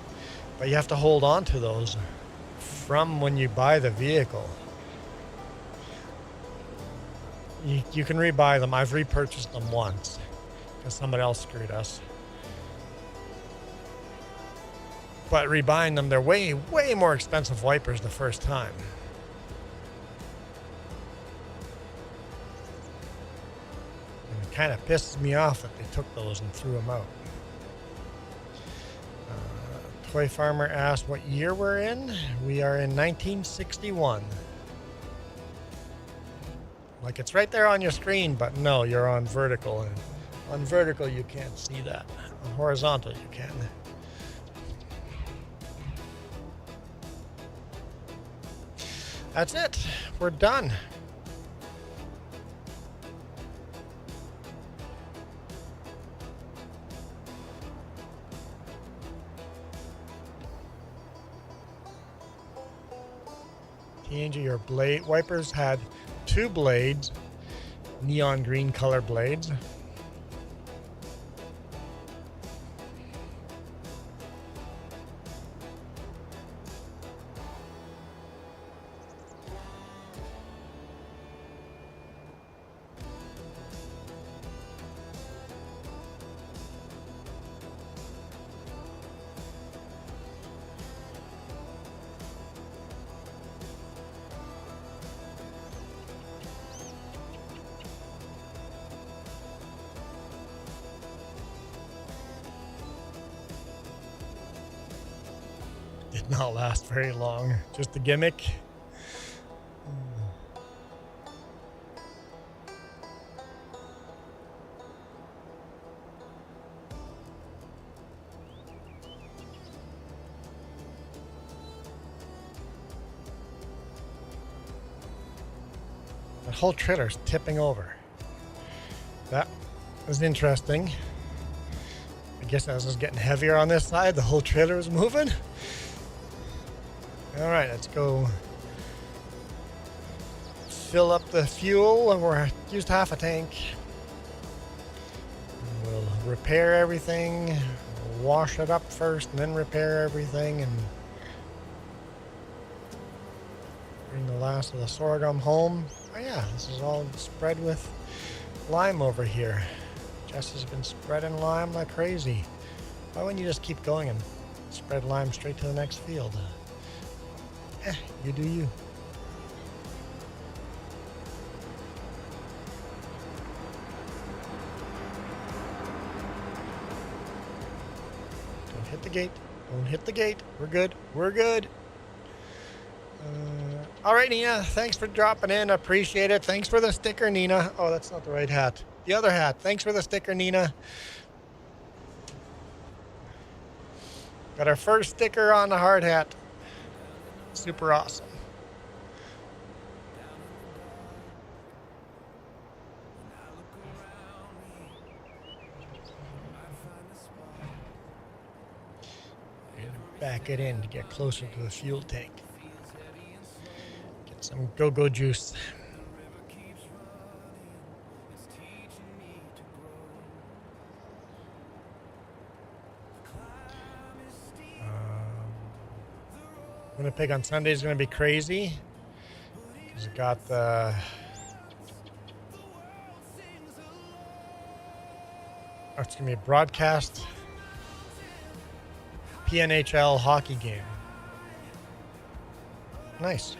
but you have to hold on to those from when you buy the vehicle. You can rebuy them. I've repurchased them once because somebody else screwed us. But rebuying them, they're way, way more expensive wipers the first time. And it kind of pisses me off that they took those and threw them out. Toy Farmer asked what year we're in. We are in 1961. Like it's right there on your screen, but no, you're on vertical. And on vertical, you can't see that. On horizontal, you can. That's it. We're done. TNG, your blade wipers had 2 blades, neon green color blades. Did not last very long. Just a gimmick. That whole trailer's tipping over. That was interesting. I guess as it was getting heavier on this side, the whole trailer was moving. All right, let's go fill up the fuel, and we're used half a tank. And we'll repair everything, wash it up first, and then repair everything, and bring the last of the sorghum home. Oh yeah, this is all spread with lime over here. Jess has been spreading lime like crazy. Why wouldn't you just keep going and spread lime straight to the next field? You do you. Don't hit the gate. Don't hit the gate. We're good. We're good. All right, Nina. Thanks for dropping in. Appreciate it. Thanks for the sticker, Nina. Oh, that's not the right hat. The other hat. Thanks for the sticker, Nina. Got our first sticker on the hard hat. Super awesome. Back it in to get closer to the fuel tank. Get some go-go juice. Winnipeg on Sunday is going to be crazy because we got the it's going to be a broadcast PNHL hockey game. Nice.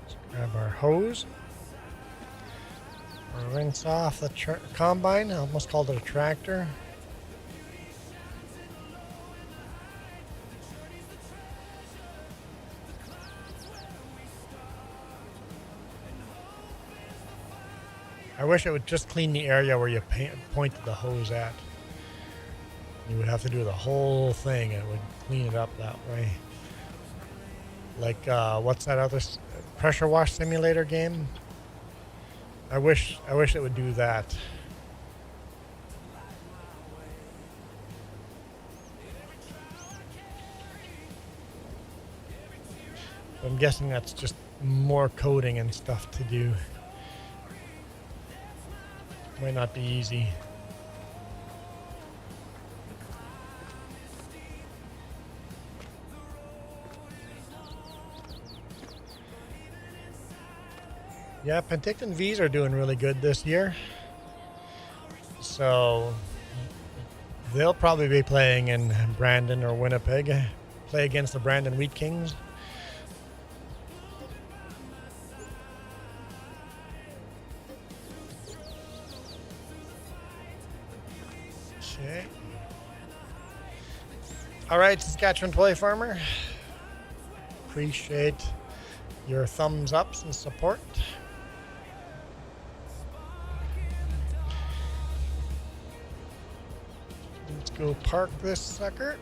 Let's grab our hose. We'll rinse off the combine. I almost called it a tractor. I wish it would just clean the area where you pointed the hose at. You would have to do the whole thing and it would clean it up that way. Like, what's that other pressure wash simulator game? I wish it would do that. I'm guessing that's just more coding and stuff to do. Might not be easy. Yeah, Penticton V's are doing really good this year. So they'll probably be playing in Brandon or Winnipeg. Play against the Brandon Wheat Kings. Okay. All right, Saskatchewan Toy Farmer. Appreciate your thumbs ups and support. Let's go park this sucker.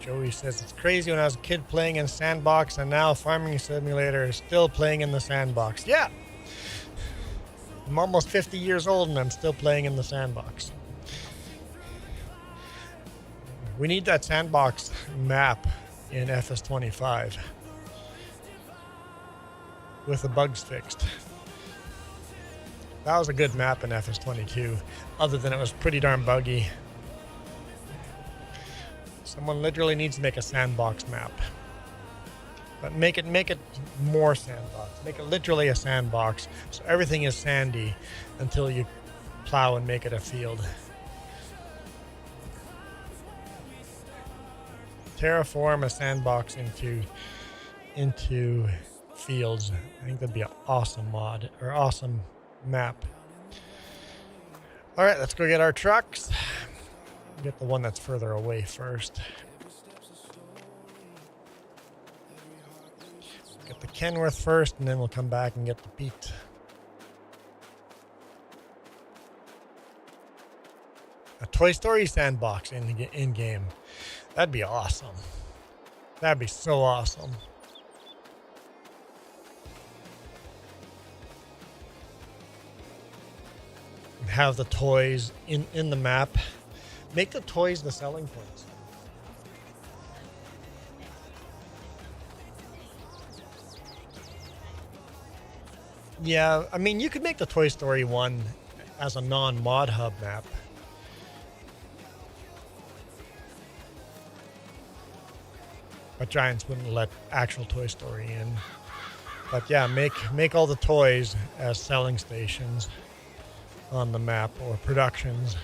Joey says it's crazy when I was a kid playing in Sandbox and now Farming Simulator is still playing in the Sandbox. Yeah. I'm almost 50 years old and I'm still playing in the Sandbox. We need that Sandbox map in FS25 with the bugs fixed. That was a good map in FS22, other than it was pretty darn buggy. Someone literally needs to make a Sandbox map. But make it more Sandbox. Make it literally a sandbox, so everything is sandy until you plow and make it a field. Terraform a sandbox into fields. I think that'd be an awesome mod or awesome map. All right, let's go get our trucks. Get the one that's further away first. Get the Kenworth first, and then we'll come back and get the Pete. A Toy Story sandbox in game. That'd be awesome. That'd be so awesome. And have the toys in the map. Make the toys the selling points. Yeah, I mean, you could make the Toy Story one as a non-mod hub map. But Giants wouldn't let actual Toy Story in. But yeah, make all the toys as selling stations on the map or productions.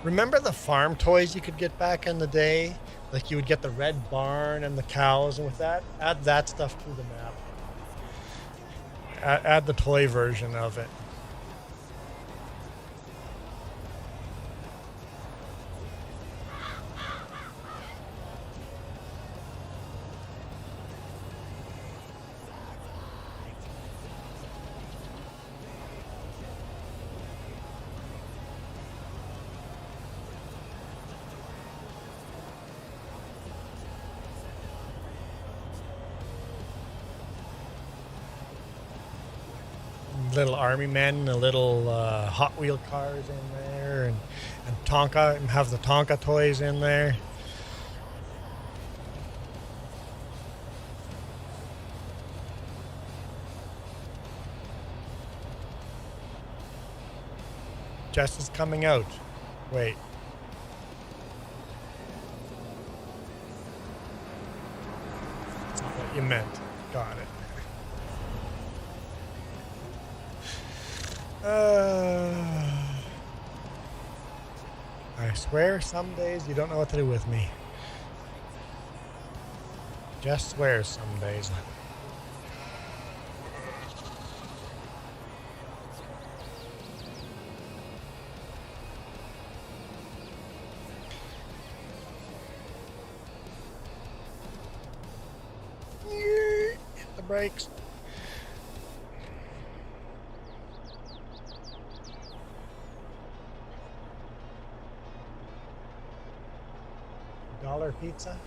Remember the farm toys you could get back in the day? Like you would get the red barn and the cows, and with that, add that stuff to the map. Add the toy version of it. Little army men, the little Hot Wheel cars in there, and Tonka, and have the Tonka toys in there. Jess is coming out. Wait. That's not what you meant. Got it. I swear some days you don't know what to do with me. Just swears some days. Hit the brakes. $1 pizza.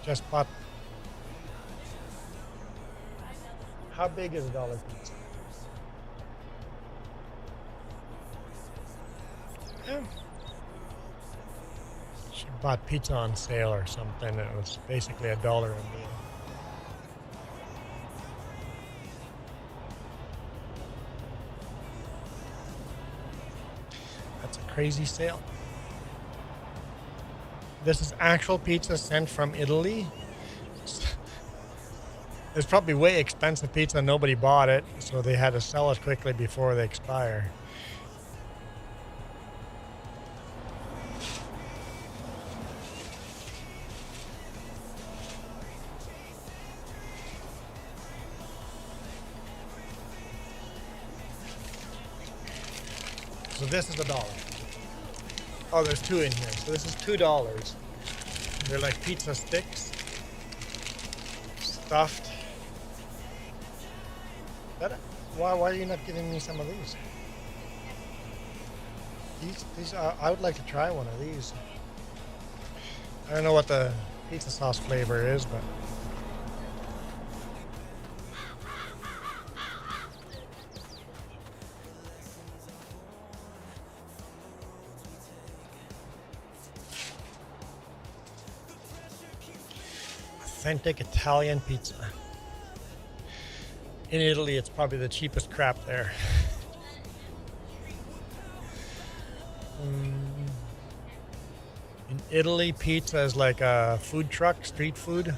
Just bought. How big is $1 pizza? Yeah. bought pizza on sale or something. It was basically $1 a meal. That's a crazy sale. This is actual pizza sent from Italy. It's probably way expensive pizza. Nobody bought it, so they had to sell it quickly before they expire. So this is $1. Oh, there's 2 in here. So this is $2. They're like pizza sticks, stuffed. Why are you not giving me some of these? These I would like to try one of these. I don't know what the pizza sauce flavor is, but authentic Italian pizza. In Italy, it's probably the cheapest crap there. In Italy, pizza is like a food truck, street food.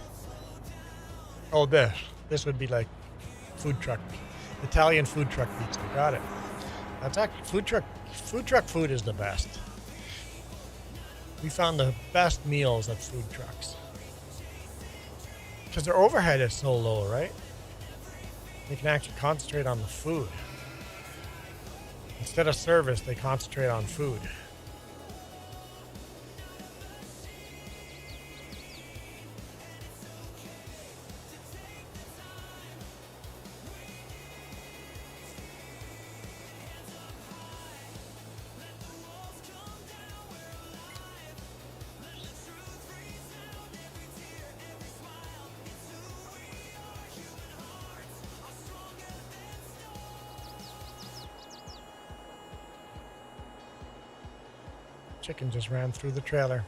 Oh, this would be like food truck, Italian food truck pizza. Got it. That's actually food truck food is the best. We found the best meals at food trucks because their overhead is so low, right? They can actually concentrate on the food. Instead of service, they concentrate on food. Chicken just ran through the trailer.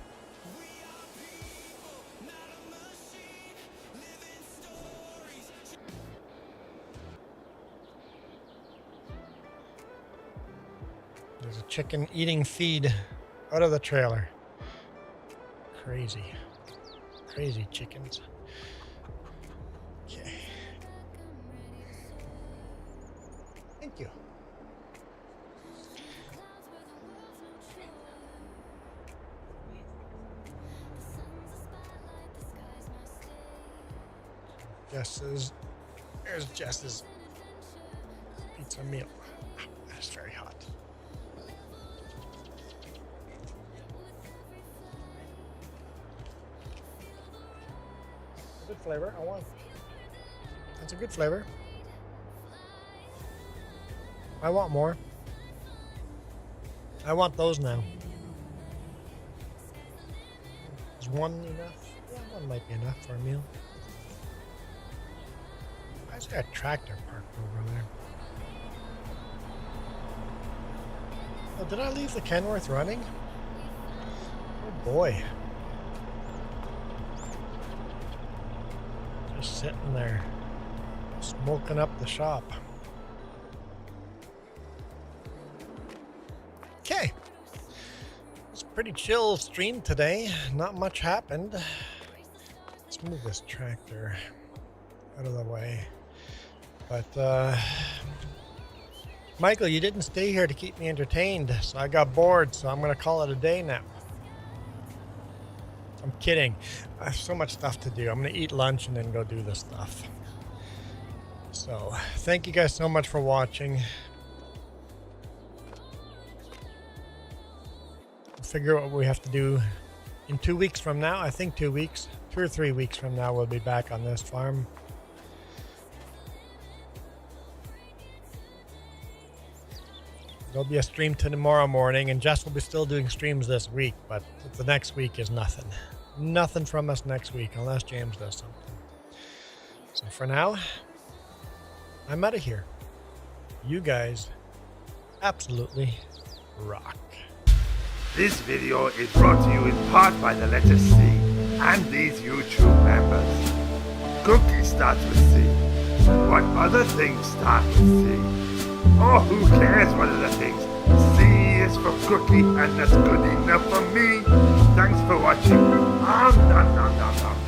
There's a chicken eating feed out of the trailer. Crazy. Crazy chickens. Okay. Thank you. There's Jess's pizza meal. That's very hot. Good flavor. I want. That's a good flavor. I want more. I want those now. Is one enough? Yeah, one might be enough for a meal. Why is there a tractor parked over there? Oh, did I leave the Kenworth running? Oh boy. Just sitting there, smoking up the shop. Okay. It's a pretty chill stream today. Not much happened. Let's move this tractor out of the way. But, Michael, you didn't stay here to keep me entertained, so I got bored, so I'm going to call it a day now. I'm kidding. I have so much stuff to do. I'm going to eat lunch and then go do this stuff. So, thank you guys so much for watching. We'll figure out what we have to do in 2 weeks from now. I think 2 weeks. 2 or 3 weeks from now, we'll be back on this farm. There'll be a stream tomorrow morning, and Jess will be still doing streams this week, but the next week is nothing. Nothing from us next week, unless James does something. So for now, I'm out of here. You guys absolutely rock. This video is brought to you in part by the letter C and these YouTube members. Cookie starts with C. What other things start with C? Oh, who cares what other things? C is for cookie, and that's good enough for me. Thanks for watching. Nom nom nom nom nom.